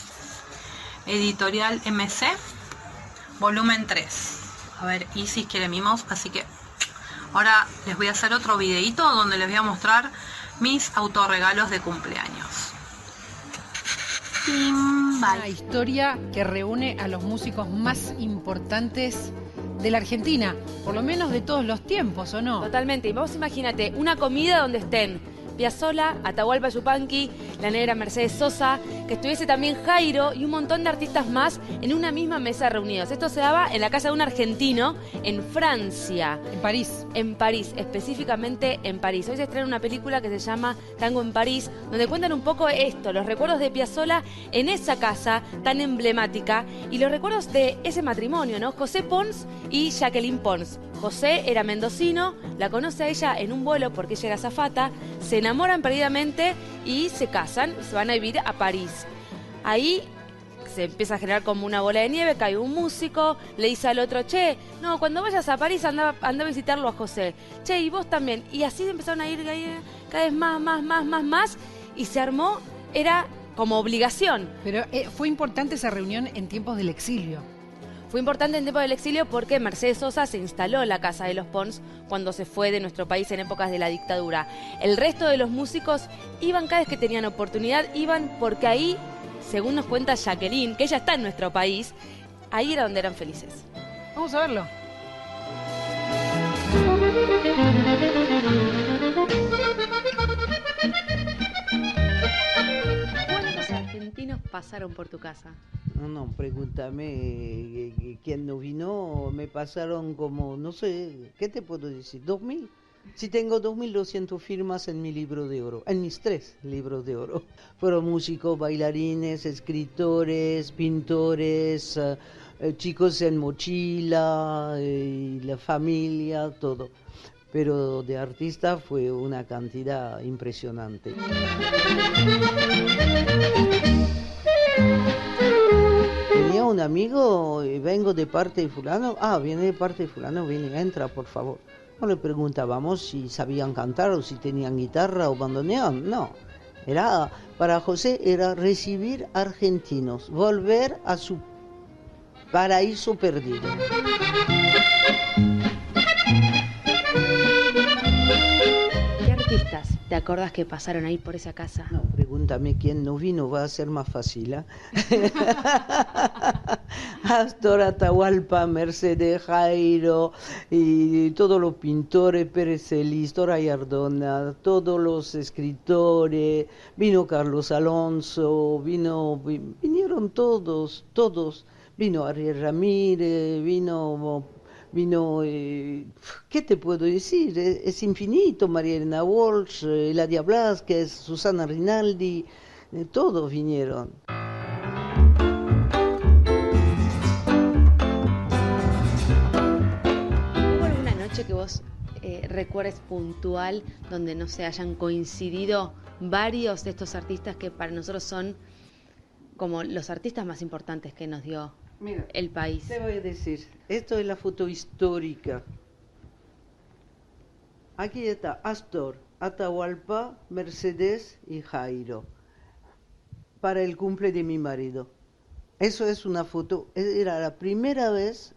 S4: editorial MC, volumen 3. A ver, Isis quiere mimos, así que ahora les voy a hacer otro videito donde les voy a mostrar mis autorregalos de cumpleaños.
S5: Una historia que reúne a los músicos más importantes de la Argentina, por lo menos de todos los tiempos, ¿o no?
S6: Totalmente. Y vos imagínate, una comida donde estén Piazzolla, Atahualpa Yupanqui, la negra Mercedes Sosa, que estuviese también Jairo y un montón de artistas más en una misma mesa reunidos. Esto se daba en la casa de un argentino en Francia.
S5: En París.
S6: En París, específicamente en París. Hoy se estrena una película que se llama Tango en París, donde cuentan un poco esto, los recuerdos de Piazzolla en esa casa tan emblemática y los recuerdos de ese matrimonio, ¿no? José Pons y Jacqueline Pons. José era mendocino, la conoce a ella en un vuelo porque ella era azafata, se enamoran perdidamente y se casan, se van a vivir a París. Ahí se empieza a generar como una bola de nieve, cae un músico, le dice al otro, che, no, cuando vayas a París anda a visitarlo a José. Che, y vos también. Y así empezaron a ir cada vez más, y se armó, era como obligación.
S5: Pero fue importante esa reunión en tiempos del exilio.
S6: Fue importante en tiempo del exilio porque Mercedes Sosa se instaló en la casa de los Pons cuando se fue de nuestro país en épocas de la dictadura. El resto de los músicos iban cada vez que tenían oportunidad, iban porque ahí, según nos cuenta Jacqueline, que ella está en nuestro país, ahí era donde eran felices.
S5: Vamos a verlo.
S6: ¿Cuántos argentinos pasaron por tu casa?
S7: No, pregúntame quién no vino. Me pasaron como, no sé, ¿qué te puedo decir? 2.000. Sí, tengo 2.200 firmas en mi libro de oro, en mis 3 libros de oro. Fueron músicos, bailarines, escritores, pintores, chicos en mochila, la familia, todo. Pero de artista fue una cantidad impresionante. Tenía un amigo, vengo de parte de fulano, viene de parte de fulano, viene, entra por favor. No le preguntábamos si sabían cantar o si tenían guitarra o bandoneón, no. Para José era recibir argentinos, volver a su paraíso perdido.
S6: ¿Qué artistas te acordás que pasaron ahí por esa casa?
S7: No, pregúntame quién no vino, va a ser más fácil, ¿eh? Astor, Atahualpa, Mercedes, Jairo, y todos los pintores, Pérez Celis, Soraya Ardona, todos los escritores, vino Carlos Alonso, vinieron todos, vino Ariel Ramírez, vino, ¿qué te puedo decir? Es infinito, María Elena Walsh, Eladia Blázquez, Susana Rinaldi, todos vinieron.
S6: ¿Hubo alguna noche que vos recuerdes puntual donde no se hayan coincidido varios de estos artistas que para nosotros son como los artistas más importantes que nos dio el país?
S7: Te voy a decir, esto es la foto histórica. Aquí está Astor, Atahualpa, Mercedes y Jairo, para el cumple de mi marido. Eso es una foto, era la primera vez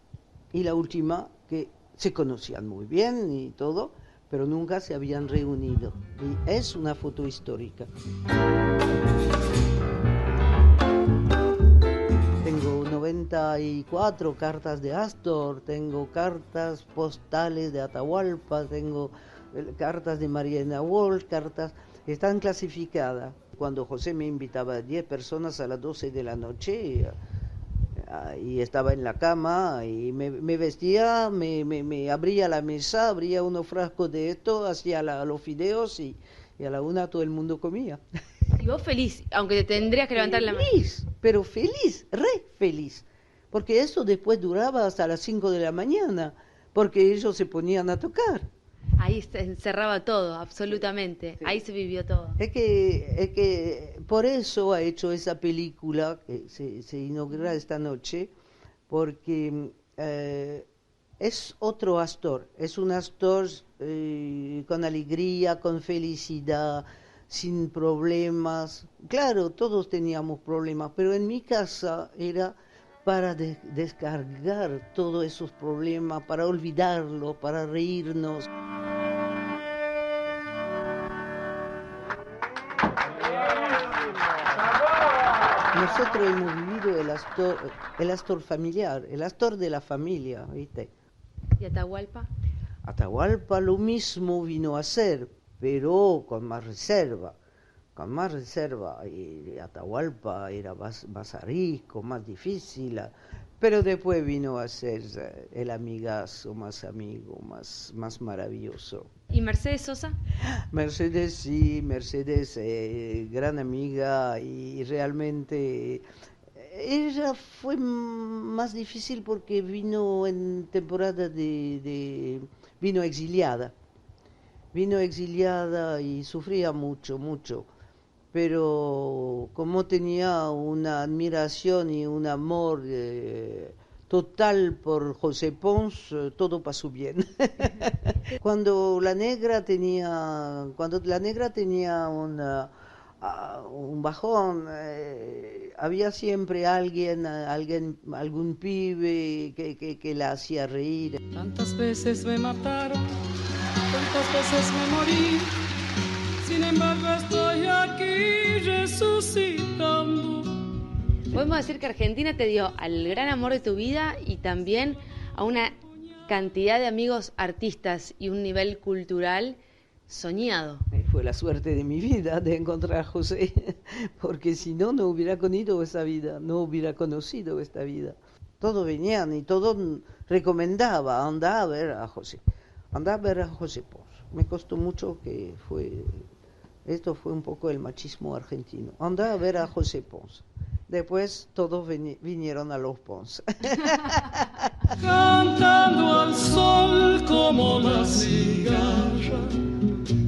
S7: y la última que se conocían muy bien y todo, pero nunca se habían reunido. Y es una foto histórica. Tengo 94 cartas de Astor, tengo cartas postales de Atahualpa, tengo cartas de Mariana Walsh, están clasificadas. Cuando José me invitaba a 10 personas a las 12 de la noche y estaba en la cama y me vestía, me abría la mesa, abría unos frascos de esto, hacía los fideos y a la 1 todo el mundo comía.
S6: Y vos feliz, aunque te tendrías que levantar la mano.
S7: Feliz, pero feliz, re feliz. Porque eso después duraba hasta las 5 de la mañana, porque ellos se ponían a tocar.
S6: Ahí se encerraba todo, absolutamente. Sí. Ahí se vivió todo.
S7: Es que por eso ha hecho esa película que se inaugura esta noche, porque es otro Astor. Es un Astor con alegría, con felicidad, sin problemas. Claro, todos teníamos problemas, pero en mi casa era para descargar todos esos problemas, para olvidarlos, para reírnos. Nosotros hemos vivido el Astor familiar, el Astor de la familia, ¿viste?
S6: ¿Y Atahualpa?
S7: Atahualpa lo mismo vino a hacer, pero con más reserva. Y Atahualpa era más arisco, más difícil, pero después vino a ser el amigazo, más amigo, más maravilloso.
S6: ¿Y Mercedes Sosa?
S7: Mercedes, sí, Mercedes, gran amiga, y realmente ella fue más difícil porque vino en temporada vino exiliada y sufría mucho, pero como tenía una admiración y un amor total por José Pons, todo pasó bien. Cuando la negra tenía un bajón, había siempre algún pibe que la hacía reír.
S8: Tantas veces me mataron, tantas veces me morí, sin embargo estoy aquí resucitando.
S6: Podemos decir que Argentina te dio al gran amor de tu vida y también a una cantidad de amigos artistas y un nivel cultural soñado.
S7: Fue la suerte de mi vida de encontrar a José, porque si no, no hubiera conocido esta vida, no hubiera conocido esta vida. Todos venían y todo recomendaba, anda a ver a José, anda a ver a José Pons. Me costó mucho esto fue un poco el machismo argentino, anda a ver a José Pons. Después todos vinieron a los Pons.
S8: Cantando al sol como la cigarra,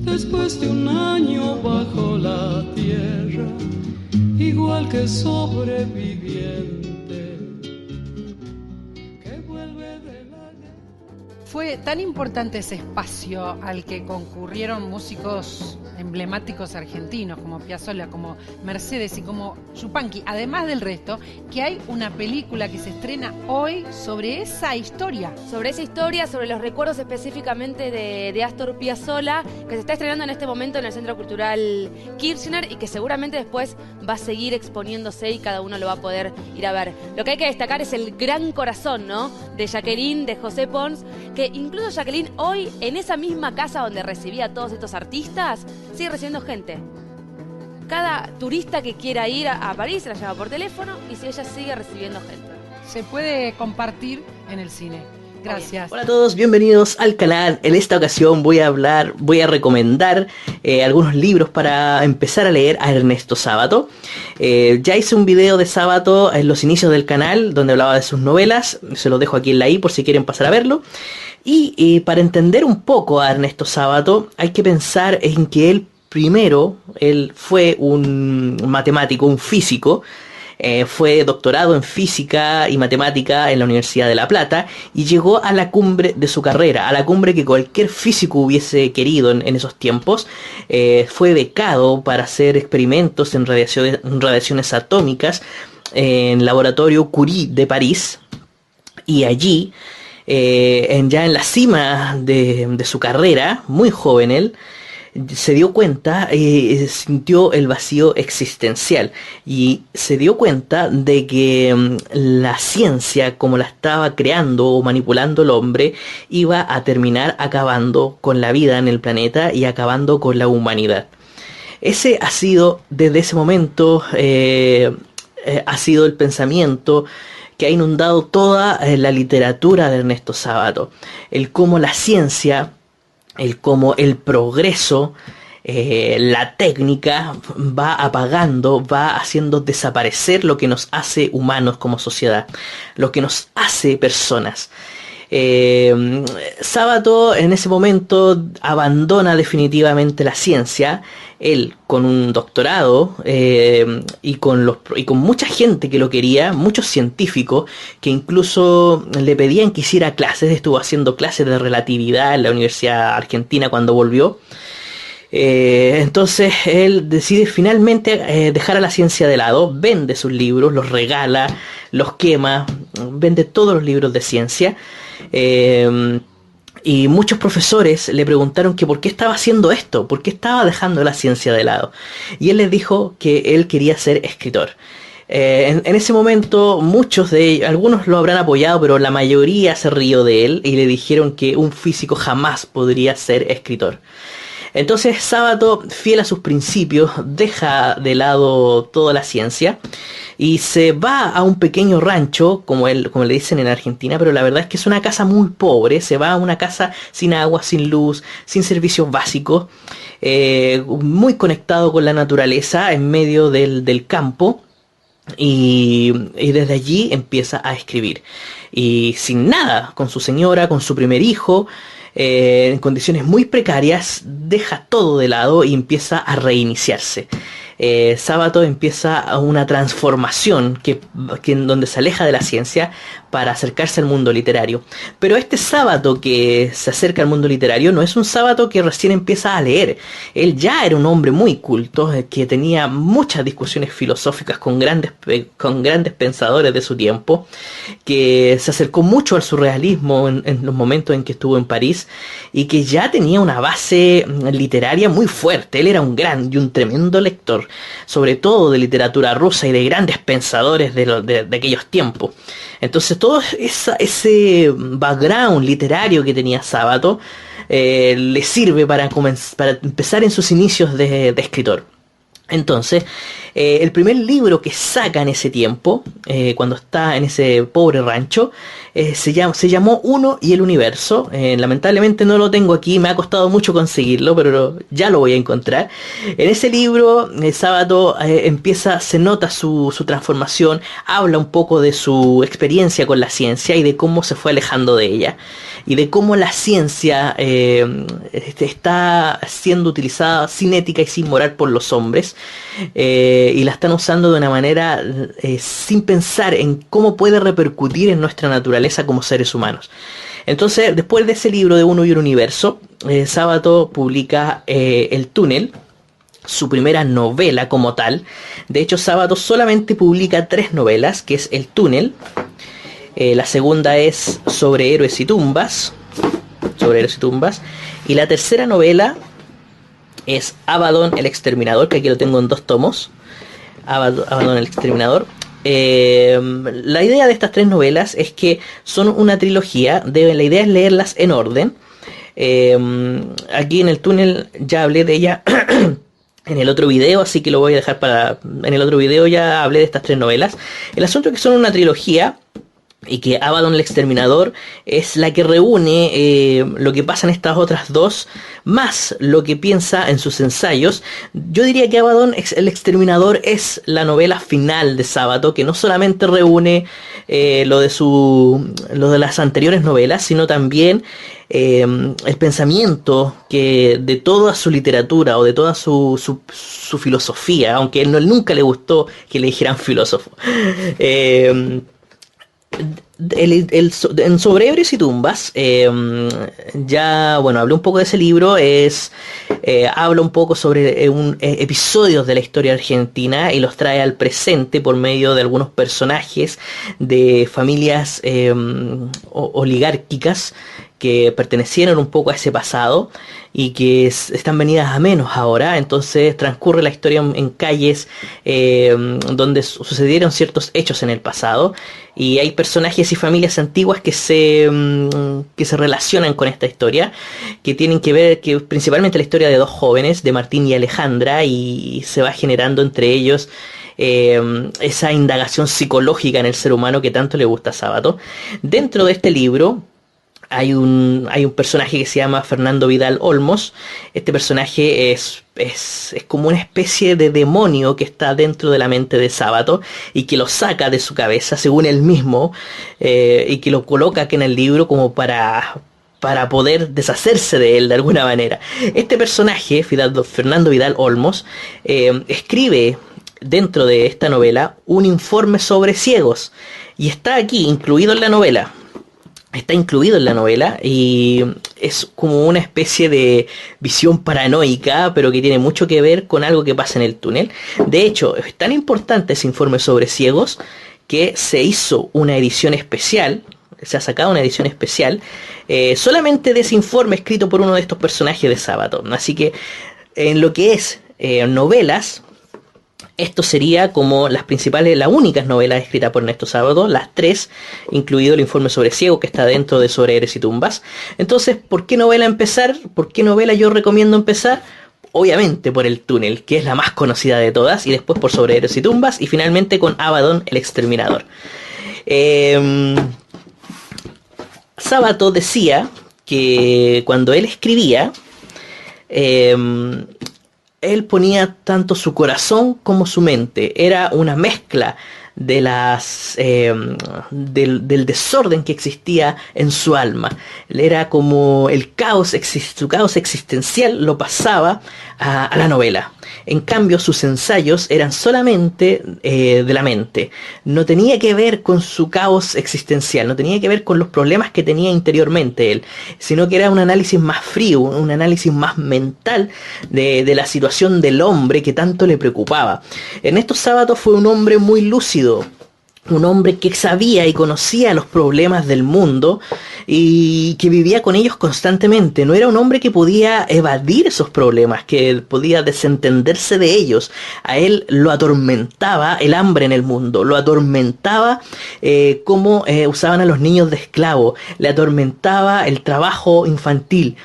S8: después de un año bajo la tierra, igual que sobreviviente que vuelve de la guerra.
S5: Fue tan importante ese espacio al que concurrieron músicos emblemáticos argentinos como Piazzolla, como Mercedes y como Yupanqui, además del resto, que hay una película que se estrena hoy sobre esa historia.
S6: Sobre esa historia, sobre los recuerdos específicamente de Astor Piazzolla, que se está estrenando en este momento en el Centro Cultural Kirchner y que seguramente después va a seguir exponiéndose y cada uno lo va a poder ir a ver. Lo que hay que destacar es el gran corazón, ¿no?, de Jacqueline, de José Pons, que incluso Jacqueline hoy, en esa misma casa donde recibía a todos estos artistas, sigue recibiendo gente. Cada turista que quiera ir a París la llama por teléfono y si ella sigue recibiendo gente.
S5: Se puede compartir en el cine. Gracias.
S9: Hola a todos, bienvenidos al canal. En esta ocasión voy a recomendar algunos libros para empezar a leer a Ernesto Sábato. Ya hice un video de Sábato en los inicios del canal donde hablaba de sus novelas, se los dejo aquí en la i por si quieren pasar a verlo. Y para entender un poco a Ernesto Sábato hay que pensar en que él fue un matemático, un físico. Fue doctorado en física y matemática en la Universidad de La Plata y llegó a la cumbre de su carrera, a la cumbre que cualquier físico hubiese querido en esos tiempos. Fue becado para hacer experimentos en radiaciones atómicas en el laboratorio Curie de París, y allí, ya en la cima de su carrera, muy joven él, se dio cuenta, sintió el vacío existencial y se dio cuenta de que la ciencia, como la estaba creando o manipulando el hombre, iba a terminar acabando con la vida en el planeta y acabando con la humanidad. Ese ha sido, desde ese momento, ha sido el pensamiento que ha inundado toda la literatura de Ernesto Sábato. El cómo la ciencia, el cómo el progreso, la técnica va apagando, va haciendo desaparecer lo que nos hace humanos como sociedad, lo que nos hace personas. Sábato en ese momento abandona definitivamente la ciencia. Él con un doctorado y con mucha gente que lo quería, muchos científicos que incluso le pedían que hiciera clases. Estuvo haciendo clases de relatividad en la Universidad Argentina cuando volvió. Entonces él decide finalmente dejar a la ciencia de lado, vende sus libros, los regala, los quema, vende todos los libros de ciencia. Y muchos profesores le preguntaron que por qué estaba haciendo esto, por qué estaba dejando la ciencia de lado. Y él les dijo que él quería ser escritor. En ese momento muchos de ellos, algunos lo habrán apoyado, pero la mayoría se rió de él y le dijeron que un físico jamás podría ser escritor. Entonces Sábato, fiel a sus principios, deja de lado toda la ciencia y se va a un pequeño rancho, como le dicen en Argentina, pero la verdad es que es una casa muy pobre. Se va a una casa sin agua, sin luz, sin servicios básicos, muy conectado con la naturaleza, en medio del campo. Y desde allí empieza a escribir. Y sin nada, con su señora, con su primer hijo, en condiciones muy precarias, deja todo de lado y empieza a reiniciarse. Sábato empieza una transformación que en donde se aleja de la ciencia para acercarse al mundo literario. Pero este Sábato que se acerca al mundo literario no es un Sábato que recién empieza a leer. Él ya era un hombre muy culto, que tenía muchas discusiones filosóficas con grandes pensadores de su tiempo, que se acercó mucho al surrealismo en los momentos en que estuvo en París y que ya tenía una base literaria muy fuerte. Él era un gran y un tremendo lector. sobre todo de literatura rusa y de grandes pensadores de aquellos tiempos. Entonces todo ese background literario que tenía Sábato le sirve para empezar en sus inicios de escritor. Entonces, el primer libro que saca en ese tiempo, cuando está en ese pobre rancho, se llamó Uno y el Universo. Lamentablemente no lo tengo aquí, me ha costado mucho conseguirlo, pero ya lo voy a encontrar. En ese libro, Sábato se nota su transformación, habla un poco de su experiencia con la ciencia y de cómo se fue alejando de ella, y de cómo la ciencia está siendo utilizada sin ética y sin moral por los hombres, y la están usando de una manera sin pensar en cómo puede repercutir en nuestra naturaleza como seres humanos. Entonces, después de ese libro de Uno y el Universo, Sábato publica El Túnel, su primera novela como tal. De hecho, Sábato solamente publica 3 novelas, que es El Túnel, la segunda es Sobre Héroes y Tumbas, y la tercera novela es Abaddon el Exterminador, que aquí lo tengo en 2 tomos. Abaddon el Exterminador. La idea de estas 3 novelas es que son una trilogía. La idea es leerlas en orden. Aquí en El Túnel ya hablé de ella en el otro video, así que lo voy a dejar para... En el otro video ya hablé de estas 3 novelas. El asunto es que son una trilogía, y que Abaddon el Exterminador es la que reúne lo que pasa en estas otras 2, más lo que piensa en sus ensayos. Yo diría que Abaddon el Exterminador es la novela final de Sábato, que no solamente reúne lo de las anteriores novelas, sino también el pensamiento que de toda su literatura o de toda su filosofía, aunque a él nunca le gustó que le dijeran filósofo. En Sobre Héroes y Tumbas, ya, bueno, hablé un poco de ese libro. Habla un poco sobre episodios de la historia argentina y los trae al presente por medio de algunos personajes de familias oligárquicas que pertenecieron un poco a ese pasado y que están venidas a menos ahora. Entonces transcurre la historia en calles donde sucedieron ciertos hechos en el pasado, y hay personajes y familias antiguas que se relacionan con esta historia, que tienen que ver que principalmente la historia de 2 jóvenes, de Martín y Alejandra, y se va generando entre ellos esa indagación psicológica en el ser humano que tanto le gusta a Sábato. Dentro de este libro hay un personaje que se llama Fernando Vidal Olmos. Este personaje es como una especie de demonio que está dentro de la mente de Sábato y que lo saca de su cabeza, según él mismo, y que lo coloca aquí en el libro como para poder deshacerse de él de alguna manera. Este personaje, Fernando Vidal Olmos, escribe dentro de esta novela un informe sobre ciegos, y está aquí incluido en la novela. Está incluido en la novela y es como una especie de visión paranoica, pero que tiene mucho que ver con algo que pasa en el túnel. De hecho, es tan importante ese informe sobre ciegos que se hizo una edición especial, se ha sacado una edición especial solamente de ese informe escrito por uno de estos personajes de Sábato. Así que en lo que es novelas, esto sería como las únicas novelas escritas por Ernesto Sábato, las 3, incluido el informe sobre ciego que está dentro de Sobre Héroes y Tumbas. Entonces, ¿por qué novela empezar? ¿Por qué novela yo recomiendo empezar? Obviamente por El Túnel, que es la más conocida de todas, y después por Sobre Héroes y Tumbas, y finalmente con Abaddon el Exterminador. Sábato decía que cuando él escribía, él ponía tanto su corazón como su mente. Era una mezcla de del desorden que existía en su alma. Era como su caos existencial lo pasaba a la novela. En cambio, sus ensayos eran solamente de la mente. No tenía que ver con su caos existencial, no tenía que ver con los problemas que tenía interiormente él, sino que era un análisis más frío, un análisis más mental de la situación del hombre que tanto le preocupaba. Ernesto Sábato fue un hombre muy lúcido, un hombre que sabía y conocía los problemas del mundo y que vivía con ellos constantemente. No era un hombre que podía evadir esos problemas, que podía desentenderse de ellos. A él lo atormentaba el hambre en el mundo, lo atormentaba cómo usaban a los niños de esclavo, le atormentaba el trabajo infantil.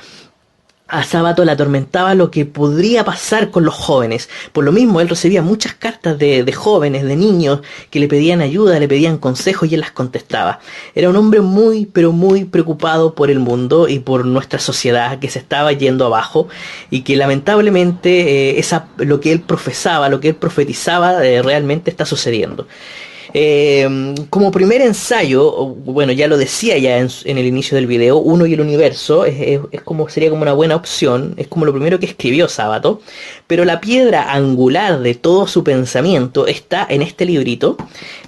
S9: A Sábato le atormentaba lo que podría pasar con los jóvenes. Por lo mismo, él recibía muchas cartas de jóvenes, de niños, que le pedían ayuda, le pedían consejos y él las contestaba. Era un hombre muy, pero muy preocupado por el mundo y por nuestra sociedad que se estaba yendo abajo y que lamentablemente lo que él profesaba, lo que él profetizaba, realmente está sucediendo. Como primer ensayo, bueno, ya lo decía ya en el inicio del video, Uno y el Universo sería como una buena opción, es como lo primero que escribió Sábato, pero la piedra angular de todo su pensamiento está en este librito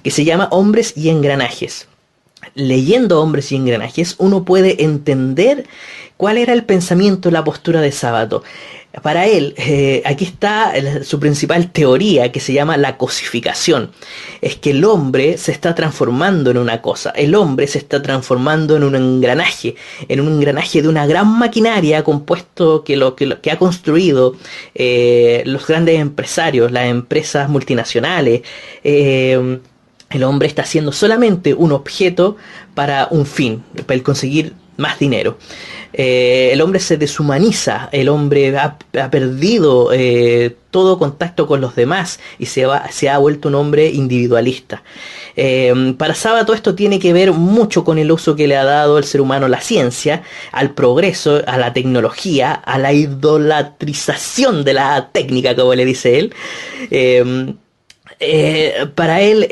S9: que se llama Hombres y Engranajes. Leyendo Hombres y Engranajes uno puede entender cuál era el pensamiento, la postura de Sábato. Para él, aquí está su principal teoría, que se llama la cosificación. Es que el hombre se está transformando en una cosa. El hombre se está transformando en un engranaje de una gran maquinaria compuesto que ha construido los grandes empresarios, las empresas multinacionales. El hombre está siendo solamente un objeto para un fin, para el conseguir más dinero. El hombre se deshumaniza, el hombre ha perdido todo contacto con los demás y se ha vuelto un hombre individualista. Para Sábato esto tiene que ver mucho con el uso que le ha dado el ser humano a la ciencia, al progreso, a la tecnología, a la idolatrización de la técnica, como le dice él. Para él,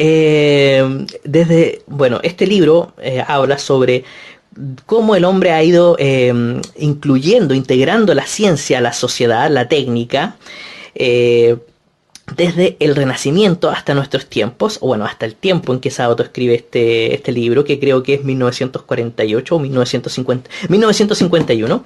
S9: este libro habla sobre cómo el hombre ha ido integrando la ciencia, la sociedad, la técnica, desde el Renacimiento hasta nuestros tiempos, o bueno, hasta el tiempo en que Sábato escribe este libro, que creo que es 1948 o 1951.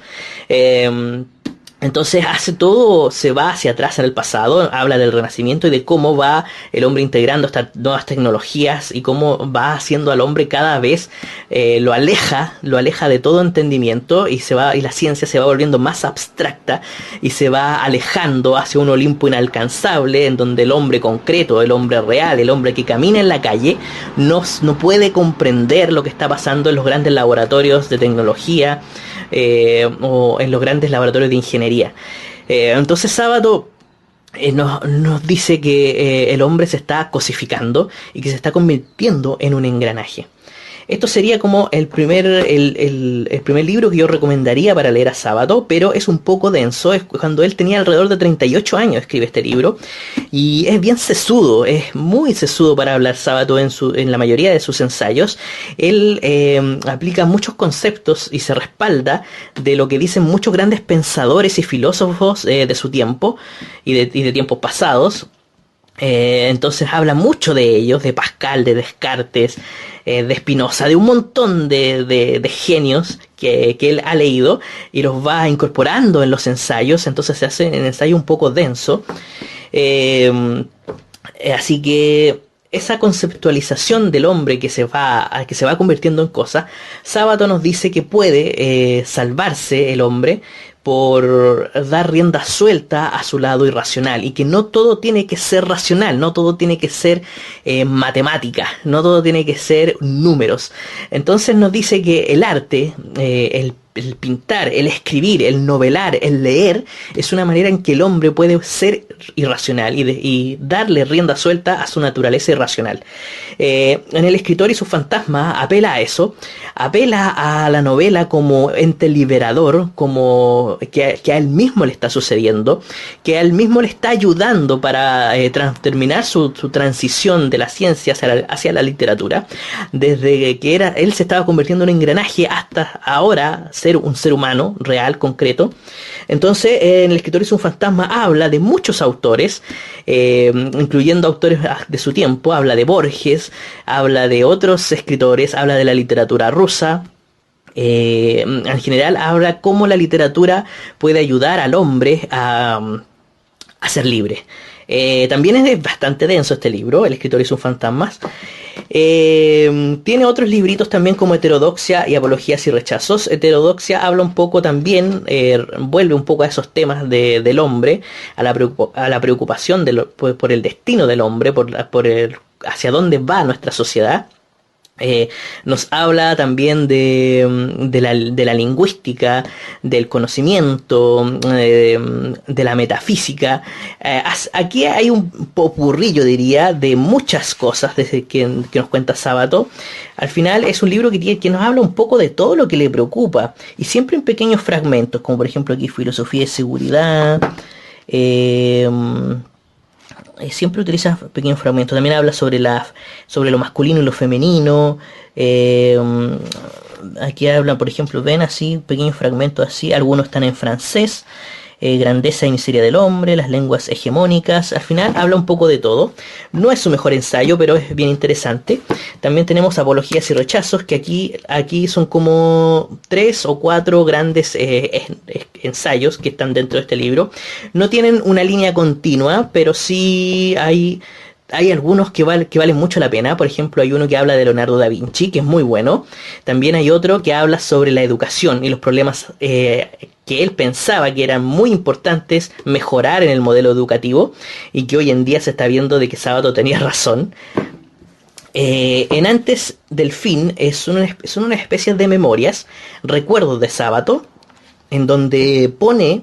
S9: Entonces hace todo, se va hacia atrás en el pasado, habla del Renacimiento y de cómo va el hombre integrando estas nuevas tecnologías y cómo va haciendo al hombre cada vez, lo aleja de todo entendimiento y la ciencia se va volviendo más abstracta y se va alejando hacia un Olimpo inalcanzable en donde el hombre concreto, el hombre real, el hombre que camina en la calle no puede comprender lo que está pasando en los grandes laboratorios de tecnología, o en los grandes laboratorios de ingeniería. Entonces Sábato nos dice que el hombre se está cosificando y que se está convirtiendo en un engranaje. Esto sería como el primer libro que yo recomendaría para leer a Sábato, pero es un poco denso. Es cuando él tenía alrededor de 38 años escribe este libro y es bien sesudo, es muy sesudo para hablar Sábato en la mayoría de sus ensayos. Él aplica muchos conceptos y se respalda de lo que dicen muchos grandes pensadores y filósofos de su tiempo y de tiempos pasados. Entonces habla mucho de ellos, de Pascal, de Descartes, de Spinoza, de un montón de genios que él ha leído y los va incorporando en los ensayos. Entonces se hace un ensayo un poco denso, así que esa conceptualización del hombre que se va convirtiendo en cosa, Sábato nos dice que puede salvarse el hombre por dar rienda suelta a su lado irracional y que no todo tiene que ser racional, no todo tiene que ser matemática, no todo tiene que ser números. Entonces nos dice que el arte, el pintar, el escribir, el novelar, el leer, es una manera en que el hombre puede ser irracional y darle rienda suelta a su naturaleza irracional. En El escritor y su fantasma apela a eso, apela a la novela como ente liberador, como que a él mismo le está sucediendo, que a él mismo le está ayudando para terminar su transición de la ciencia hacia la literatura, desde que él se estaba convirtiendo en un engranaje hasta ahora ser un ser humano real, concreto. Entonces en El escritor y su fantasma habla de muchos autores, incluyendo autores de su tiempo, habla de Borges, habla de otros escritores, habla de la literatura rusa. En general habla cómo la literatura puede ayudar al hombre a ser libre. También es bastante denso este libro, El escritor y sus fantasmas. Tiene otros libritos también como Heterodoxia y Apologías y Rechazos. Heterodoxia habla un poco también, vuelve un poco a esos temas del hombre, a la preocupación por el destino del hombre, hacia dónde va nuestra sociedad. Nos habla también de la lingüística, del conocimiento, de la metafísica. Aquí hay un popurrí, yo diría, de muchas cosas desde que nos cuenta Sábato. Al final es un libro que nos habla un poco de todo lo que le preocupa, y siempre en pequeños fragmentos, como por ejemplo aquí Filosofía y Seguridad. Siempre utiliza pequeños fragmentos. También habla sobre lo masculino y lo femenino. Aquí habla, por ejemplo, ven así, pequeños fragmentos así. Algunos están en francés. Grandeza y miseria del hombre, las lenguas hegemónicas. Al final habla un poco de todo. No es su mejor ensayo, pero es bien interesante. También tenemos Apologías y Rechazos, que aquí son como 3 o 4 grandes ensayos que están dentro de este libro. No tienen una línea continua, pero sí hay algunos que valen mucho la pena. Por ejemplo, hay uno que habla de Leonardo da Vinci, que es muy bueno. También hay otro que habla sobre la educación y los problemas que él pensaba que eran muy importantes mejorar en el modelo educativo, y que hoy en día se está viendo de que Sábato tenía razón. En Antes del Fin son unas especies de memorias, recuerdos de Sábato, en donde pone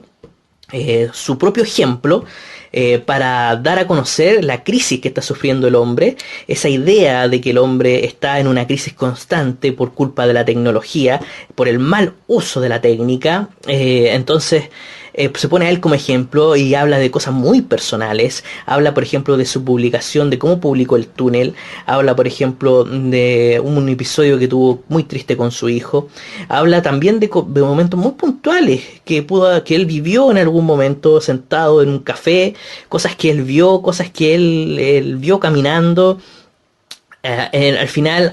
S9: su propio ejemplo para dar a conocer la crisis que está sufriendo el hombre, esa idea de que el hombre está en una crisis constante por culpa de la tecnología, por el mal uso de la técnica. Entonces se pone a él como ejemplo y habla de cosas muy personales. Habla, por ejemplo, de su publicación, de cómo publicó El Túnel. Habla, por ejemplo, de un episodio que tuvo muy triste con su hijo. Habla también de momentos muy puntuales que él vivió en algún momento sentado en un café, cosas que él vio, cosas que él vio caminando. Al final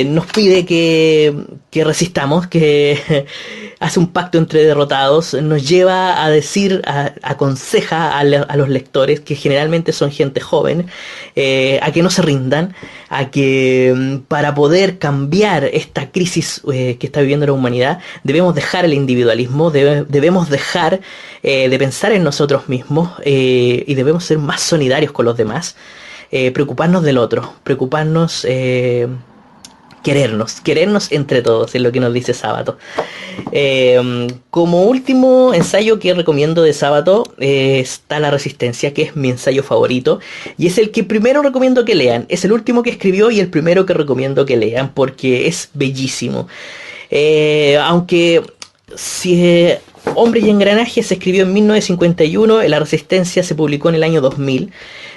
S9: nos pide que resistamos, que hace un pacto entre derrotados, nos lleva a decir, aconseja a los lectores, que generalmente son gente joven, a que no se rindan, a que para poder cambiar esta crisis que está viviendo la humanidad, debemos dejar el individualismo, debemos dejar de pensar en nosotros mismos, y debemos ser más solidarios con los demás, preocuparnos del otro, preocuparnos... Querernos entre todos, es lo que nos dice Sábato. Como último ensayo que recomiendo de Sábato está La Resistencia, que es mi ensayo favorito, y es el que primero recomiendo que lean. Es el último que escribió y el primero que recomiendo que lean, porque es bellísimo. Aunque si Hombre y Engranaje se escribió en 1951, La Resistencia se publicó en el año 2000.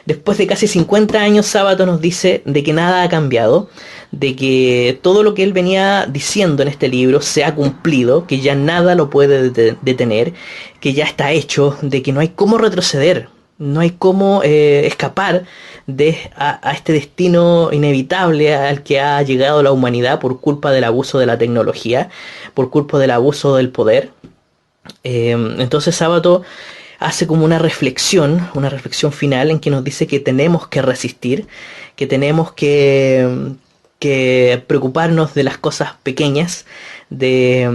S9: Después de casi 50 años, Sábato nos dice de que nada ha cambiado, de que todo lo que él venía diciendo en este libro se ha cumplido, que ya nada lo puede detener, que ya está hecho, de que no hay cómo retroceder, no hay cómo escapar a este destino inevitable al que ha llegado la humanidad por culpa del abuso de la tecnología, por culpa del abuso del poder. Entonces Sábato hace como una reflexión final en que nos dice que tenemos que resistir, que tenemos que preocuparnos de las cosas pequeñas, de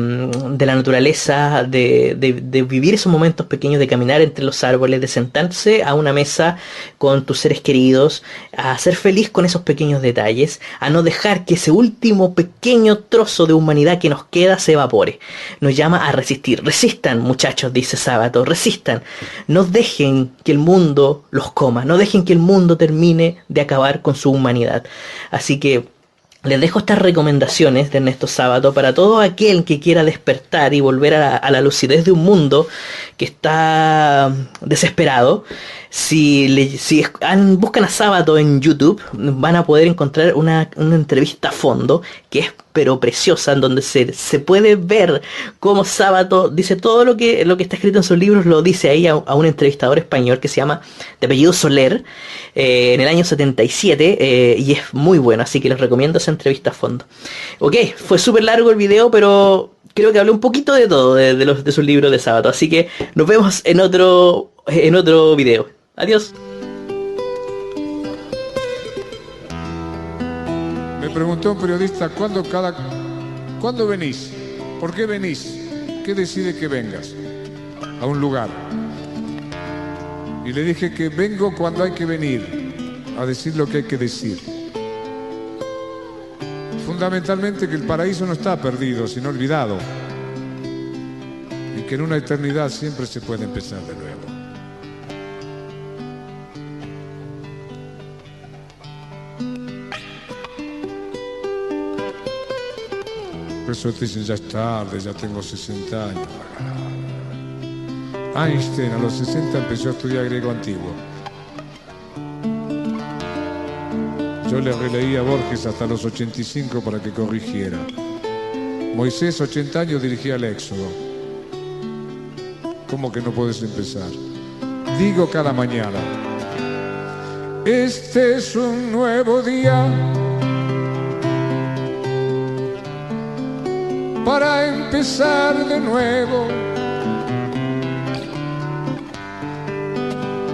S9: la naturaleza, de vivir esos momentos pequeños, de caminar entre los árboles, de sentarse a una mesa con tus seres queridos, a ser feliz con esos pequeños detalles, a no dejar que ese último pequeño trozo de humanidad que nos queda se evapore. Nos llama a resistir. Resistan, muchachos, dice Sábato, resistan. No dejen que el mundo los coma, no dejen que el mundo termine de acabar con su humanidad. Así que les dejo estas recomendaciones de Ernesto Sábato para todo aquel que quiera despertar y volver a la lucidez de un mundo que está desesperado. Si buscan a Sábato en YouTube, van a poder encontrar una entrevista a fondo que es pero preciosa, en donde se puede ver cómo Sábato dice todo lo que está escrito en sus libros, lo dice ahí a un entrevistador español que se llama, de apellido Soler, en el año 77, y es muy bueno, así que les recomiendo esa entrevista a fondo. Ok, fue súper largo el video, pero creo que hablé un poquito de todo, de sus libros de Sábato, así que nos vemos en otro video. Adiós.
S10: pregunté a un periodista, ¿cuándo venís? ¿Por qué venís? ¿Qué decide que vengas a un lugar? Y le dije que vengo cuando hay que venir, a decir lo que hay que decir. Fundamentalmente que el paraíso no está perdido, sino olvidado. Y que en una eternidad siempre se puede empezar de nuevo. Por eso te dicen, ya es tarde, ya tengo 60 años. Einstein a los 60 empezó a estudiar griego antiguo. Yo le releí a Borges hasta los 85 para que corrigiera. Moisés, 80 años, dirigía el Éxodo. ¿Cómo que no puedes empezar? Digo cada mañana, este es un nuevo día para empezar de nuevo,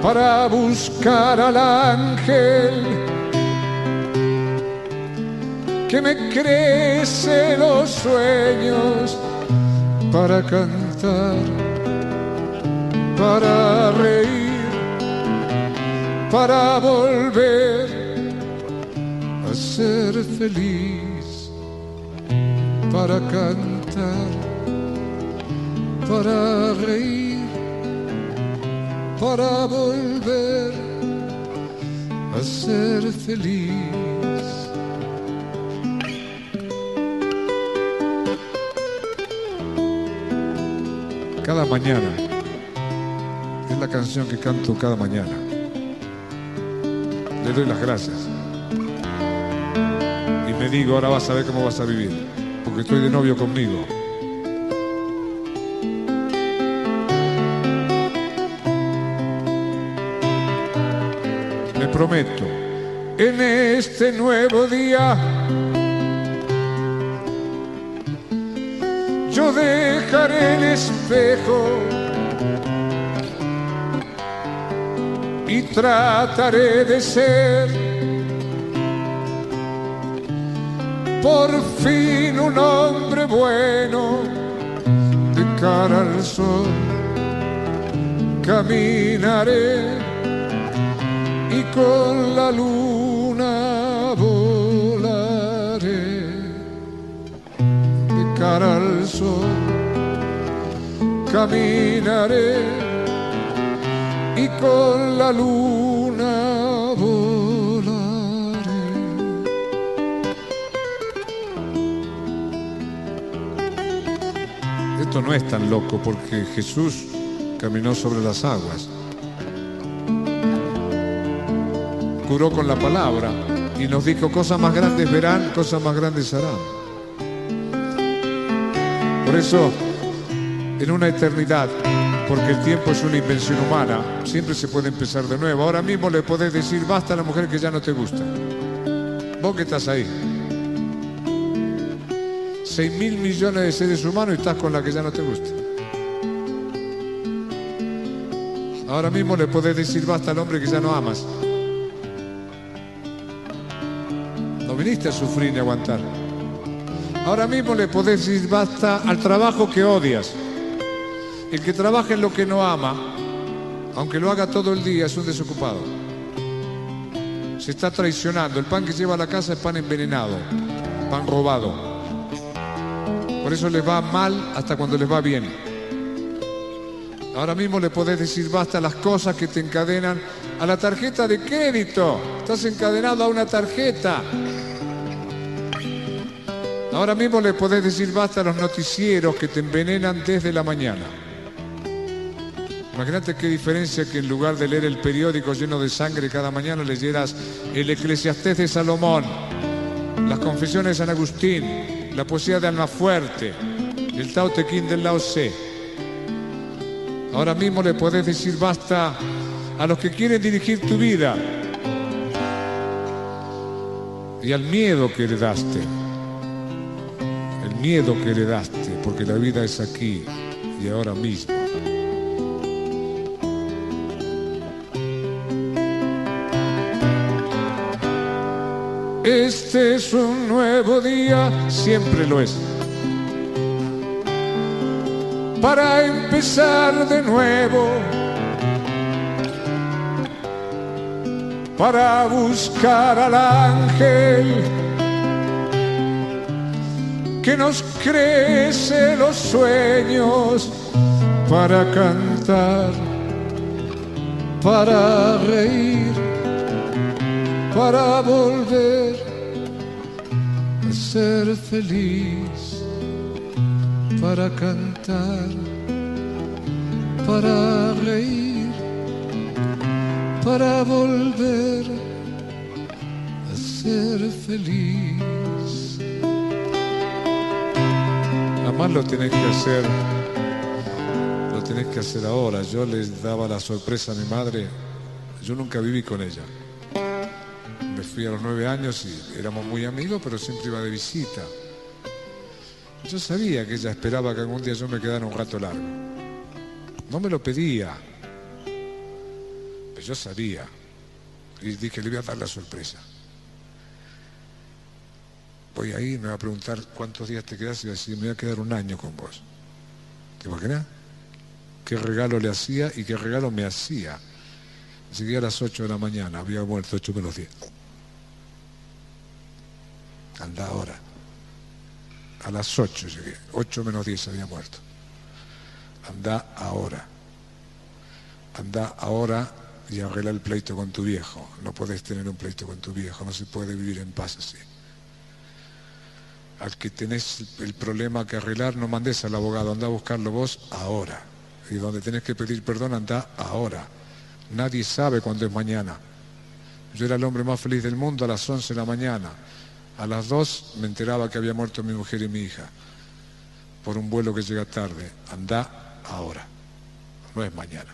S10: para buscar al ángel que me crece los sueños, para cantar, para reír, para volver a ser feliz, para cantar, para reír, para volver a ser feliz. Cada mañana es la canción que canto cada mañana. Le doy las gracias y me digo, ahora vas a ver cómo vas a vivir, porque estoy de novio conmigo. Le prometo, en este nuevo día yo dejaré el espejo y trataré de ser por fin un hombre bueno. De cara al sol caminaré y con la luna volaré. De cara al sol caminaré y con la luna volaré. Esto no es tan loco porque Jesús caminó sobre las aguas, curó con la palabra y nos dijo, cosas más grandes verán, cosas más grandes harán. Por eso, en una eternidad, porque el tiempo es una invención humana, siempre se puede empezar de nuevo. Ahora mismo le podés decir basta a la mujer que ya no te gusta. Vos que estás ahí. 6.000 millones de seres humanos y estás con la que ya no te gusta. Ahora mismo le podés decir basta al hombre que ya no amas. No viniste a sufrir ni a aguantar. Ahora mismo le podés decir basta al trabajo que odias. El que trabaja en lo que no ama, aunque lo haga todo el día, es un desocupado. Se está traicionando. El pan que lleva a la casa es pan envenenado, pan robado. Por eso les va mal hasta cuando les va bien. Ahora mismo le podés decir basta a las cosas que te encadenan a la tarjeta de crédito. Estás encadenado a una tarjeta. Ahora mismo le podés decir basta a los noticieros que te envenenan desde la mañana. Imagínate qué diferencia que en lugar de leer el periódico lleno de sangre cada mañana leyeras el Eclesiastés de Salomón, las Confesiones de San Agustín, la poesía de Almafuerte, el Tao Te Ching del Lao Tse. Ahora mismo le podés decir basta a los que quieren dirigir tu vida y al miedo que heredaste. El miedo que heredaste, porque la vida es aquí y ahora mismo. Este es un nuevo día, siempre lo es, para empezar de nuevo, para buscar al ángel que nos crece los sueños, para cantar, para reír, para volver a ser feliz, para cantar, para reír, para volver a ser feliz. Además lo tenés que hacer ahora. Yo les daba la sorpresa a mi madre, yo nunca viví con ella. Me fui a los 9 años y éramos muy amigos, pero siempre iba de visita. Yo sabía que ella esperaba que algún día yo me quedara un rato largo. No me lo pedía, pero yo sabía. Y dije, le voy a dar la sorpresa. Voy ahí, me va a preguntar cuántos días te quedas y voy a decir, me voy a quedar un año con vos. ¿Te imaginas? ¿Qué regalo le hacía y qué regalo me hacía? Llegué a las 8 de la mañana, había muerto 8 menos 10. Anda ahora. A las 8 llegué, 8 menos 10 había muerto. Anda ahora. Anda ahora y arregla el pleito con tu viejo. No podés tener un pleito con tu viejo, no se puede vivir en paz así. Al que tenés el problema que arreglar, no mandes al abogado, anda a buscarlo vos ahora. Y donde tenés que pedir perdón, anda ahora. Nadie sabe cuándo es mañana. Yo era el hombre más feliz del mundo a las 11 de la mañana. A las 2 me enteraba que había muerto mi mujer y mi hija por un vuelo que llega tarde. Anda ahora, no es mañana.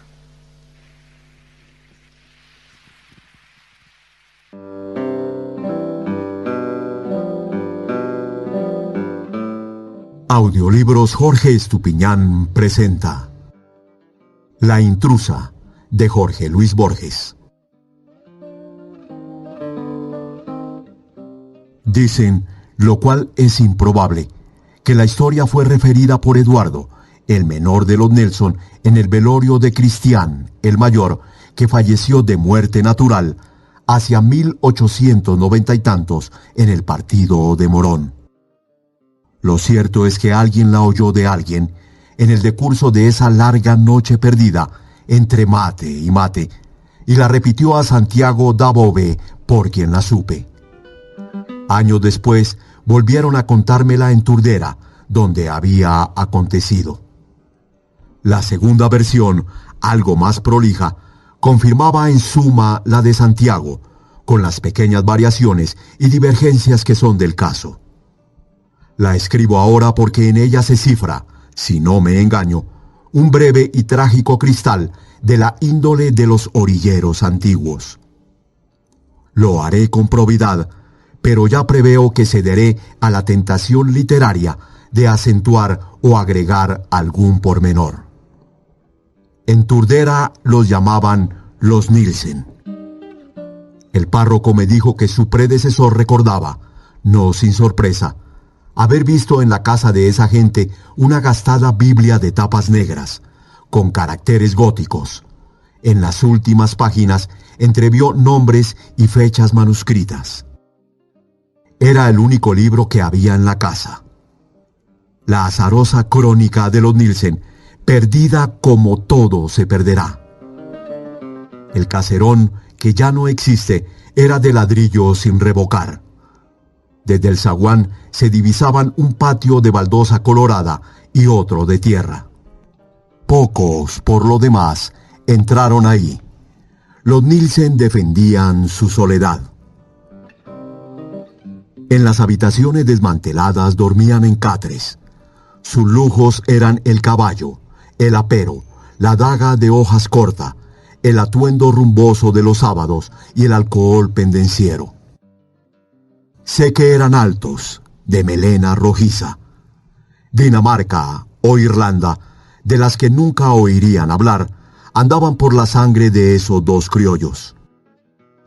S11: Audiolibros Jorge Estupiñán presenta La intrusa, de Jorge Luis Borges. Dicen, lo cual es improbable, que la historia fue referida por Eduardo, el menor de los Nelson, en el velorio de Cristián, el mayor, que falleció de muerte natural hacia 1890 y tantos en el partido de Morón. Lo cierto es que alguien la oyó de alguien en el decurso de esa larga noche perdida entre mate y mate, y la repitió a Santiago Dabove, por quien la supe. Años después volvieron a contármela en Turdera, donde había acontecido. La segunda versión, algo más prolija, confirmaba en suma la de Santiago, con las pequeñas variaciones y divergencias que son del caso. La escribo ahora porque en ella se cifra, si no me engaño, un breve y trágico cristal de la índole de los orilleros antiguos. Lo haré con probidad, pero ya preveo que cederé a la tentación literaria de acentuar o agregar algún pormenor. En Turdera los llamaban los Nielsen. El párroco me dijo que su predecesor recordaba, no sin sorpresa, haber visto en la casa de esa gente una gastada Biblia de tapas negras, con caracteres góticos. En las últimas páginas entrevió nombres y fechas manuscritas. Era el único libro que había en la casa. La azarosa crónica de los Nielsen, perdida como todo se perderá. El caserón, que ya no existe, era de ladrillo sin revocar. Desde el zaguán se divisaban un patio de baldosa colorada y otro de tierra. Pocos, por lo demás, entraron ahí. Los Nielsen defendían su soledad. En las habitaciones desmanteladas dormían en catres. Sus lujos eran el caballo, el apero, la daga de hojas corta, el atuendo rumboso de los sábados y el alcohol pendenciero. Sé que eran altos, de melena rojiza. Dinamarca o Irlanda, de las que nunca oirían hablar, andaban por la sangre de esos dos criollos.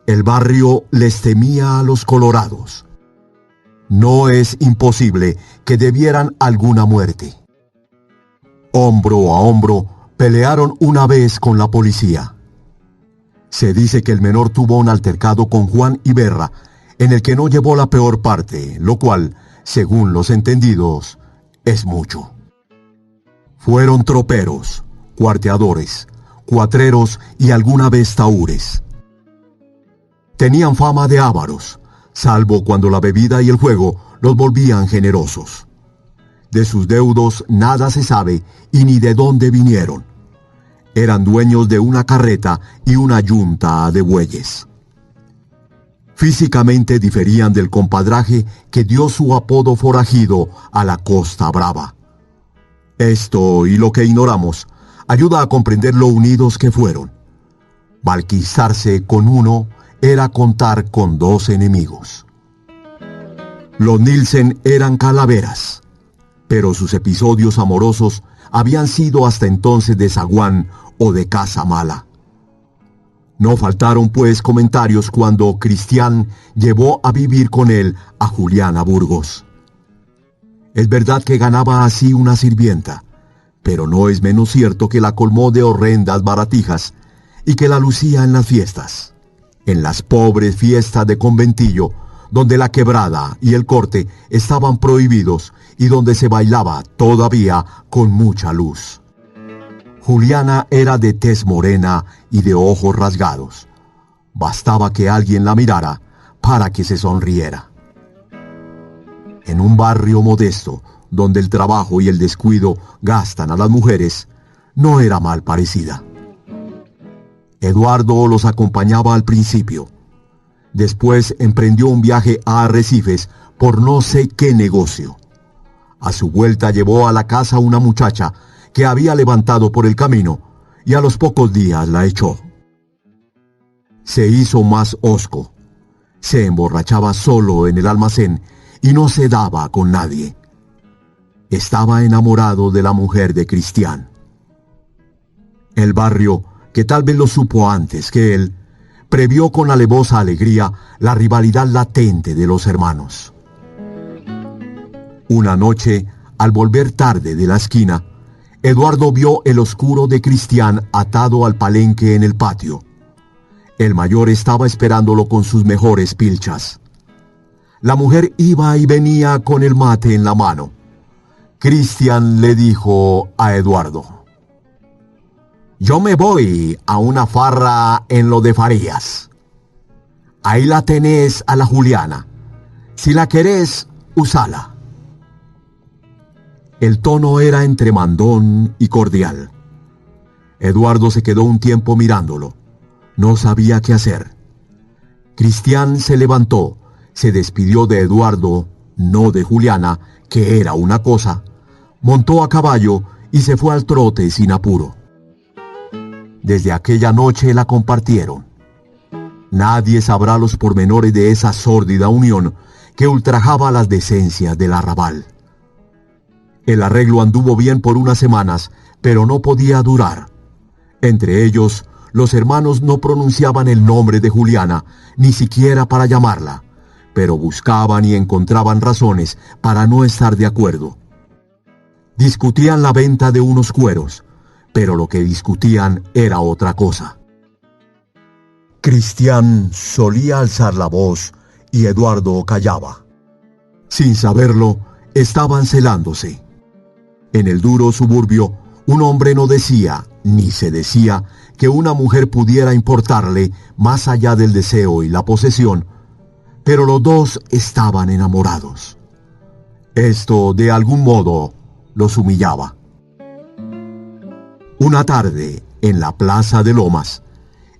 S11: El barrio les temía a los colorados. No es imposible que debieran alguna muerte. Hombro a hombro pelearon una vez con la policía. Se dice que el menor tuvo un altercado con Juan Iberra, en el que no llevó la peor parte, lo cual, según los entendidos, es mucho. Fueron troperos, cuarteadores, cuatreros y alguna vez tahúres. Tenían fama de ávaros, salvo cuando la bebida y el juego los volvían generosos. De sus deudos nada se sabe y ni de dónde vinieron. Eran dueños de una carreta y una yunta de bueyes. Físicamente diferían del compadraje que dio su apodo forajido a la Costa Brava. Esto y lo que ignoramos ayuda a comprender lo unidos que fueron. Malquistarse con uno era contar con dos enemigos. Los Nielsen eran calaveras, pero sus episodios amorosos habían sido hasta entonces de zaguán o de casa mala. No faltaron pues comentarios cuando Cristián llevó a vivir con él a Juliana Burgos. Es verdad que ganaba así una sirvienta, pero no es menos cierto que la colmó de horrendas baratijas y que la lucía en las fiestas. En las pobres fiestas de conventillo, donde la quebrada y el corte estaban prohibidos y donde se bailaba todavía con mucha luz. Juliana era de tez morena y de ojos rasgados. Bastaba que alguien la mirara para que se sonriera. En un barrio modesto, donde el trabajo y el descuido gastan a las mujeres, no era mal parecida. Eduardo los acompañaba al principio. Después emprendió un viaje a Arrecifes por no sé qué negocio. A su vuelta llevó a la casa una muchacha que había levantado por el camino y a los pocos días la echó. Se hizo más hosco. Se emborrachaba solo en el almacén y no se daba con nadie. Estaba enamorado de la mujer de Cristián. El barrio, que tal vez lo supo antes que él, previó con alevosa alegría la rivalidad latente de los hermanos. Una noche, al volver tarde de la esquina, Eduardo vio el oscuro de Cristián atado al palenque en el patio. El mayor estaba esperándolo con sus mejores pilchas. La mujer iba y venía con el mate en la mano. Cristián le dijo a Eduardo: «Yo me voy a una farra en lo de Farías. Ahí la tenés a la Juliana. Si la querés, usala». El tono era entre mandón y cordial. Eduardo se quedó un tiempo mirándolo. No sabía qué hacer. Cristián se levantó, se despidió de Eduardo, no de Juliana, que era una cosa, montó a caballo y se fue al trote sin apuro. Desde aquella noche la compartieron. Nadie sabrá los pormenores de esa sórdida unión que ultrajaba las decencias del arrabal. El arreglo anduvo bien por unas semanas, pero no podía durar. Entre ellos, los hermanos no pronunciaban el nombre de Juliana, ni siquiera para llamarla, pero buscaban y encontraban razones para no estar de acuerdo. Discutían la venta de unos cueros, pero lo que discutían era otra cosa. Cristián solía alzar la voz y Eduardo callaba. Sin saberlo, estaban celándose. En el duro suburbio, un hombre no decía, ni se decía, que una mujer pudiera importarle más allá del deseo y la posesión, pero los dos estaban enamorados. Esto, de algún modo, los humillaba. Una tarde, en la plaza de Lomas,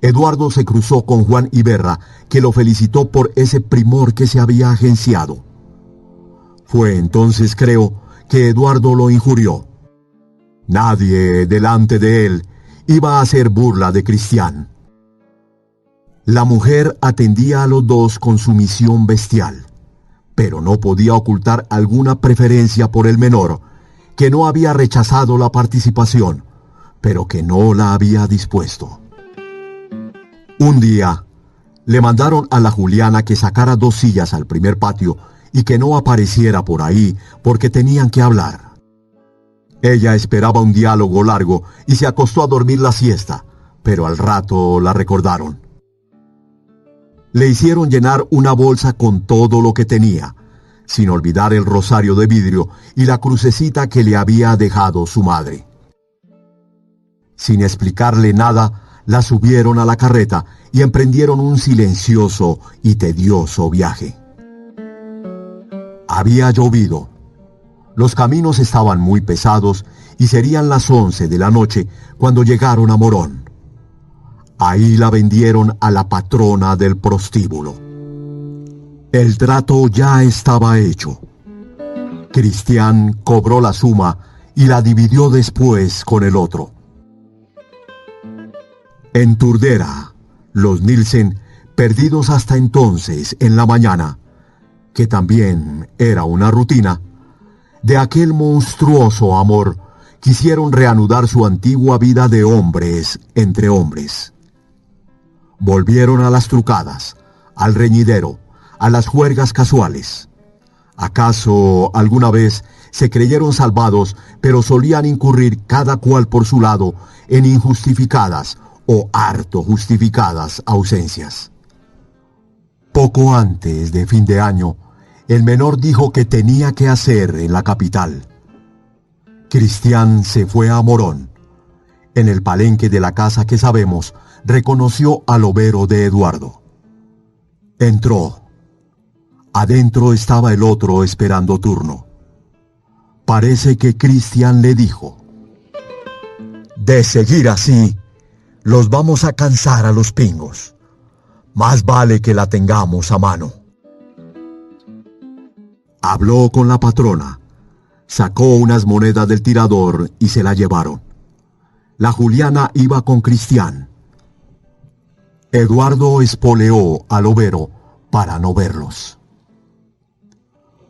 S11: Eduardo se cruzó con Juan Iberra, que lo felicitó por ese primor que se había agenciado. Fue entonces, creo, que Eduardo lo injurió. Nadie delante de él iba a hacer burla de Cristián. La mujer atendía a los dos con sumisión bestial, pero no podía ocultar alguna preferencia por el menor, que no había rechazado la participación, pero que no la había dispuesto. Un día, Le mandaron a la Juliana que sacara 2 sillas al primer patio y que no apareciera por ahí porque tenían que hablar. Ella esperaba un diálogo largo y se acostó a dormir la siesta, pero al rato la recordaron. Le hicieron llenar una bolsa con todo lo que tenía, sin olvidar el rosario de vidrio y la crucecita que le había dejado su madre. Sin explicarle nada, la subieron a la carreta y emprendieron un silencioso y tedioso viaje. Había llovido. Los caminos estaban muy pesados y serían las 11 de la noche cuando llegaron a Morón. Ahí la vendieron a la patrona del prostíbulo. El trato ya estaba hecho. Cristián cobró la suma y la dividió después con el otro. En Turdera, los Nielsen, perdidos hasta entonces en la mañana, que también era una rutina, de aquel monstruoso amor, quisieron reanudar su antigua vida de hombres entre hombres. Volvieron a las trucadas, al reñidero, a las juergas casuales. ¿Acaso alguna vez se creyeron salvados, pero solían incurrir cada cual por su lado en injustificadas o harto justificadas ausencias? Poco antes de fin de año, el menor dijo que tenía que hacer en la capital. Cristián se fue a Morón. En el palenque de la casa que sabemos, reconoció al overo de Eduardo. Entró. Adentro estaba el otro esperando turno. Parece que Cristián le dijo: de seguir así, los vamos a cansar a los pingos. Más vale que la tengamos a mano. Habló con la patrona, sacó unas monedas del tirador y se la llevaron. La Juliana iba con Cristián. Eduardo espoleó al overo para no verlos.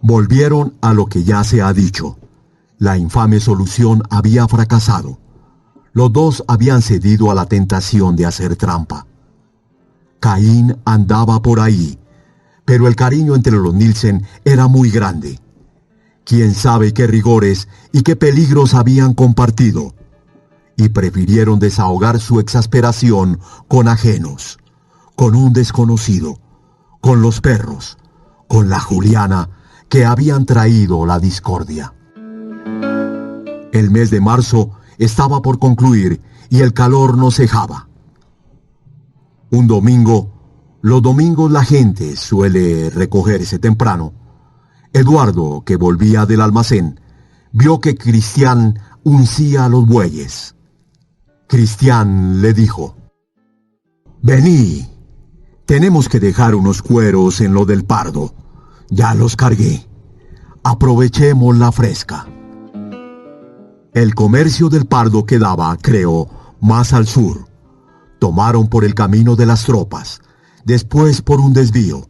S11: Volvieron a lo que ya se ha dicho. La infame solución había fracasado. Los dos habían cedido a la tentación de hacer trampa. Caín andaba por ahí, pero el cariño entre los Nielsen era muy grande. Quién sabe qué rigores y qué peligros habían compartido, y prefirieron desahogar su exasperación con ajenos, con un desconocido, con los perros, con la Juliana que habían traído la discordia. El mes de marzo estaba por concluir y el calor no cejaba. Un domingo, los domingos la gente suele recogerse temprano. Eduardo, que volvía del almacén, vio que Cristián uncía a los bueyes. Cristián le dijo: vení, tenemos que dejar unos cueros en lo del Pardo. Ya los cargué. Aprovechemos la fresca. El comercio del Pardo quedaba, creo, más al sur. Tomaron por el camino de las tropas, después por un desvío.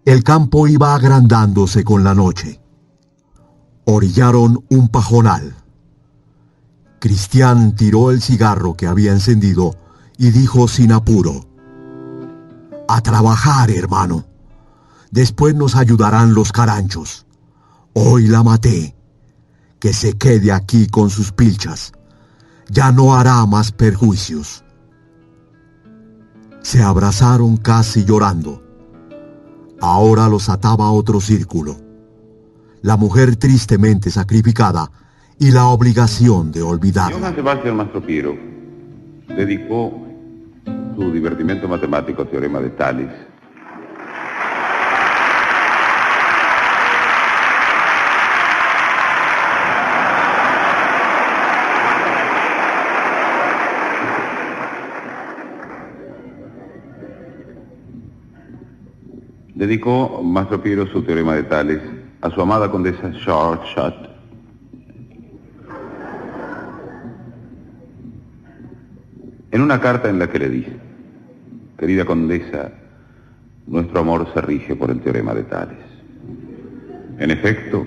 S11: El campo iba agrandándose con la noche. Orillaron un pajonal. Cristián tiró el cigarro que había encendido y dijo sin apuro: a trabajar, hermano. Después nos ayudarán los caranchos. Hoy la maté. Que se quede aquí con sus pilchas. Ya no hará más perjuicios. Se abrazaron casi llorando. Ahora los ataba otro círculo. La mujer tristemente sacrificada y la obligación de olvidar.
S12: Johann Sebastian Mastropiero dedicó su divertimento matemático al teorema de Tales. Dedicó Mastropiero su teorema de Tales a su amada condesa Shortshot. En una carta en la que le dice: querida condesa, nuestro amor se rige por el teorema de Tales. En efecto,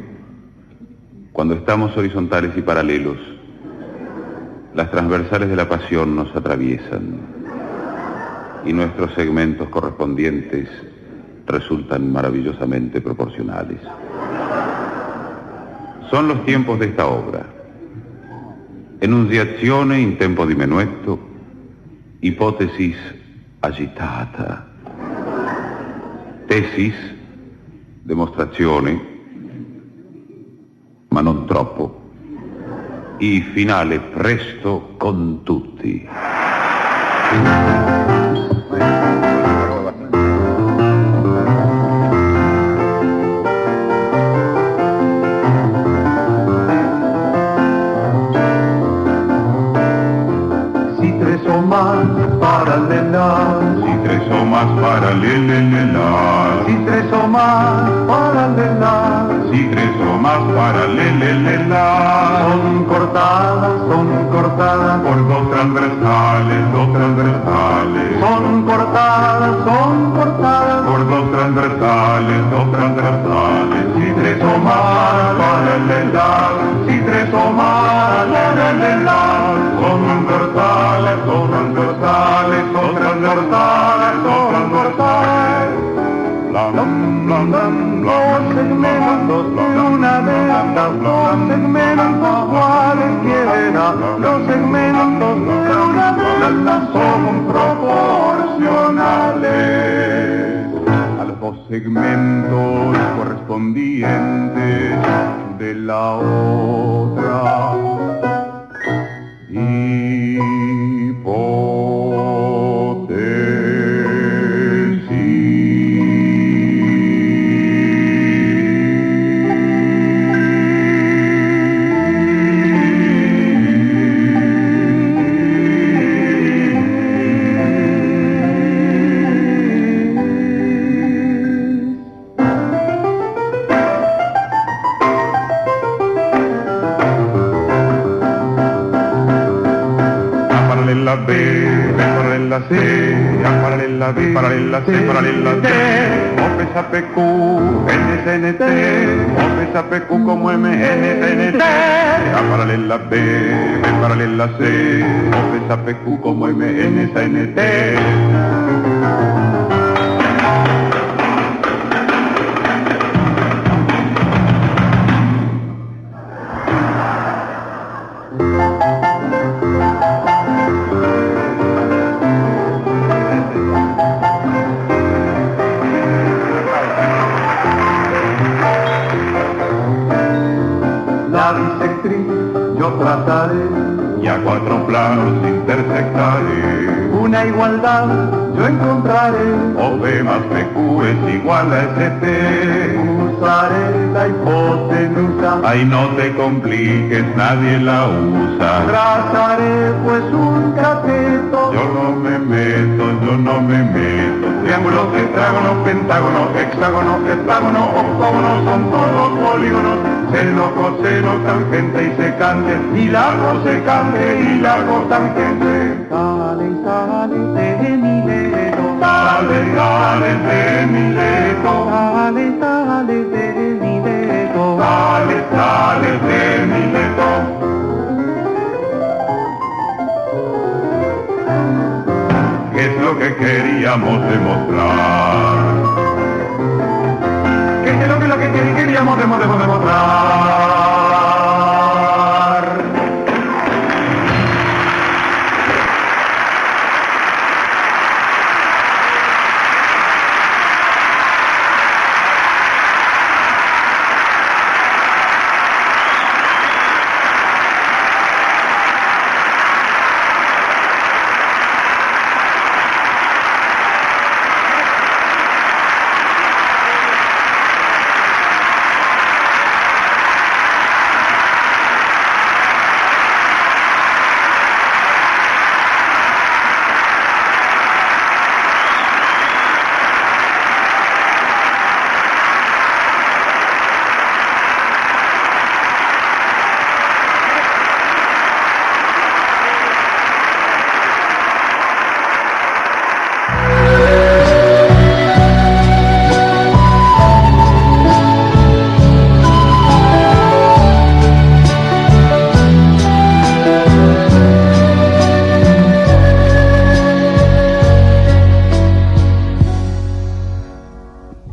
S12: cuando estamos horizontales y paralelos, las transversales de la pasión nos atraviesan. y nuestros segmentos correspondientes resultan maravillosamente proporcionales. Son los tiempos de esta obra. Enunciazione in tempo di menuetto, ipotesis agitata, tesis, dimostrazione, ma non troppo, e finale presto con tutti.
S13: Si tres o más paralelas,
S12: Si tres o más paralelas,
S13: si tres o más paralelas,
S12: si tres o más paralelas,
S13: son cortadas
S12: por dos transversales,
S13: son cortadas
S12: por dos transversales. Si tres o más paralelas,
S13: si tres o más paralelas,
S12: son transversales.
S13: los segmentos de una de estas, los segmentos cualesquiera, los segmentos de una de estas son proporcionales
S12: A los dos segmentos correspondientes de la otra B, paralela C, A paralela B, paralela C, paralela D, O pesa PQ, NSNT, O pesa PQ como MNSNT, A paralela B, paralela C, O pesa PQ como MNSNT.
S13: yo trataré
S12: y a cuatro planos intersectaré.
S13: Una igualdad yo encontraré.
S12: O B más PQ es igual a ST.
S13: Usaré la hipotenusa.
S12: Ay, no te compliques, nadie la usa.
S13: Trazaré pues un cateto.
S12: Yo no me meto. Triángulos, tetrágonos, pentágonos, hexágonos, heptágonos, octógonos, son todos polígonos. Seno, coseno, tangente y secante, y largo secante y largo tangente.
S13: Sale de mi leto.
S12: Sale de mi leto.
S13: Sale de mi leto.
S12: Sale de mi leto. ¿Qué es lo que queríamos demostrar?
S13: ¿Qué es lo que queríamos demostrar?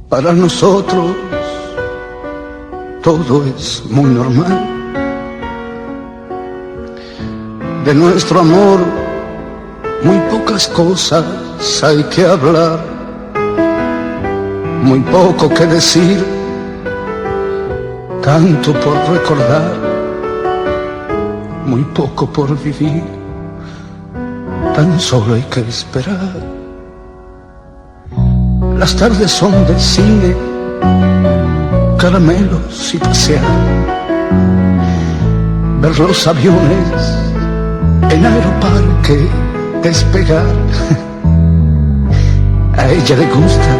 S14: Para nosotros todo es muy normal. De nuestro amor muy pocas cosas hay que hablar, muy poco que decir, tanto por recordar, muy poco por vivir, tan solo hay que esperar. Las tardes son de cine, caramelos y pasear, ver los aviones en Aeroparque despegar. A ella le gusta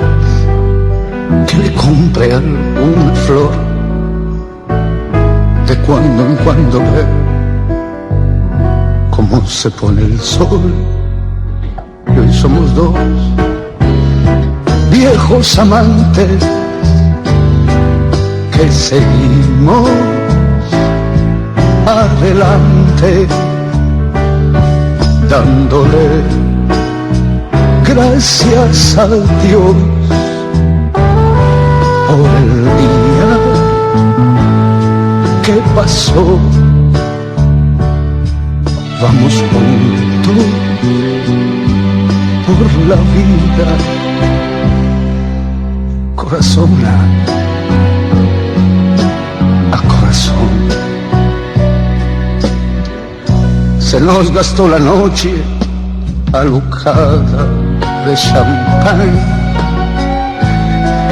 S14: que le compre alguna flor, de cuando en cuando ver cómo se pone el sol. Y hoy somos dos viejos amantes que seguimos adelante, dándole gracias a Dios por el día que pasó. Vamos juntos por la vida, corazón a corazón. Se nos gastó la noche alucada de champán,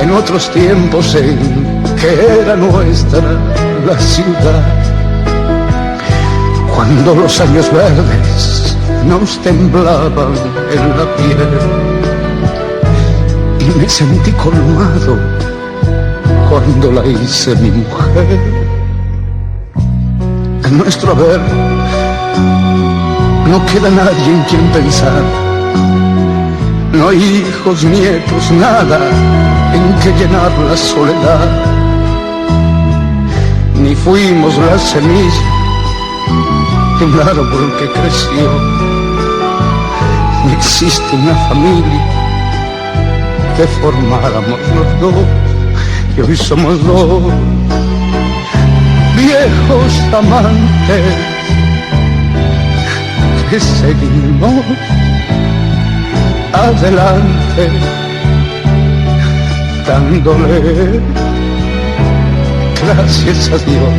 S14: en otros tiempos en que era nuestra la ciudad, cuando los años verdes nos temblaban en la piel, y me sentí colmado cuando la hice mi mujer. En nuestro haber no queda nadie en quien pensar, no hay hijos, nietos, nada en que llenar la soledad, ni fuimos la semilla de un árbol que creció, ni existe una familia que formáramos los dos. Y hoy somos dos viejos amantes que seguimos adelante, dándole gracias a Dios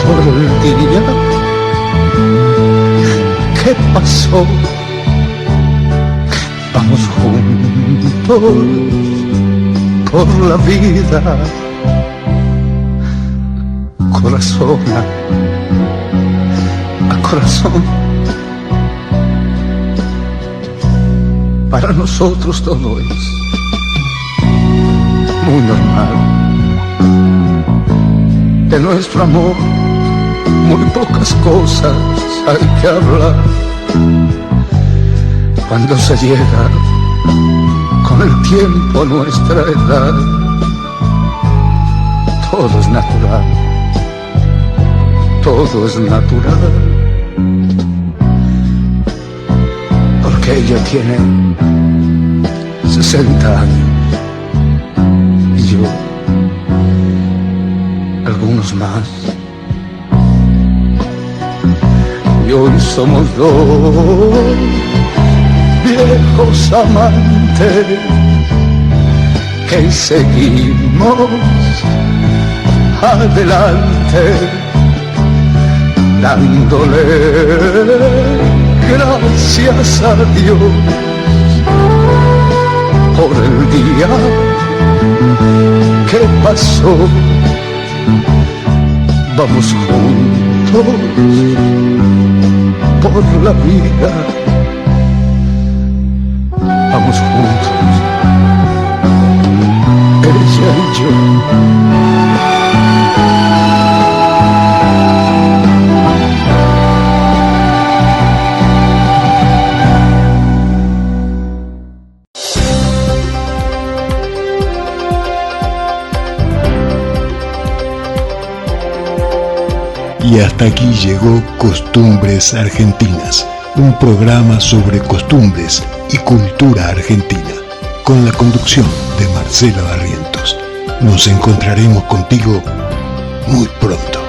S14: por el día que pasó. Vamos juntos por la vida, corazón a corazón. Para nosotros todo es muy normal. De nuestro amor muy pocas cosas hay que hablar. Cuando se llega con el tiempo a nuestra edad, todo es natural, todo es natural. Porque ella tiene 60 años y yo algunos más. Y hoy somos dos viejos amantes que seguimos adelante, dándole gracias a Dios por el día que pasó. Vamos juntos por la vida, vamos juntos, ella y yo.
S1: Y hasta aquí llegó Costumbres Argentinas, un programa sobre costumbres y cultura argentina. con la conducción de Marcela Barrientos. Nos encontraremos contigo muy pronto.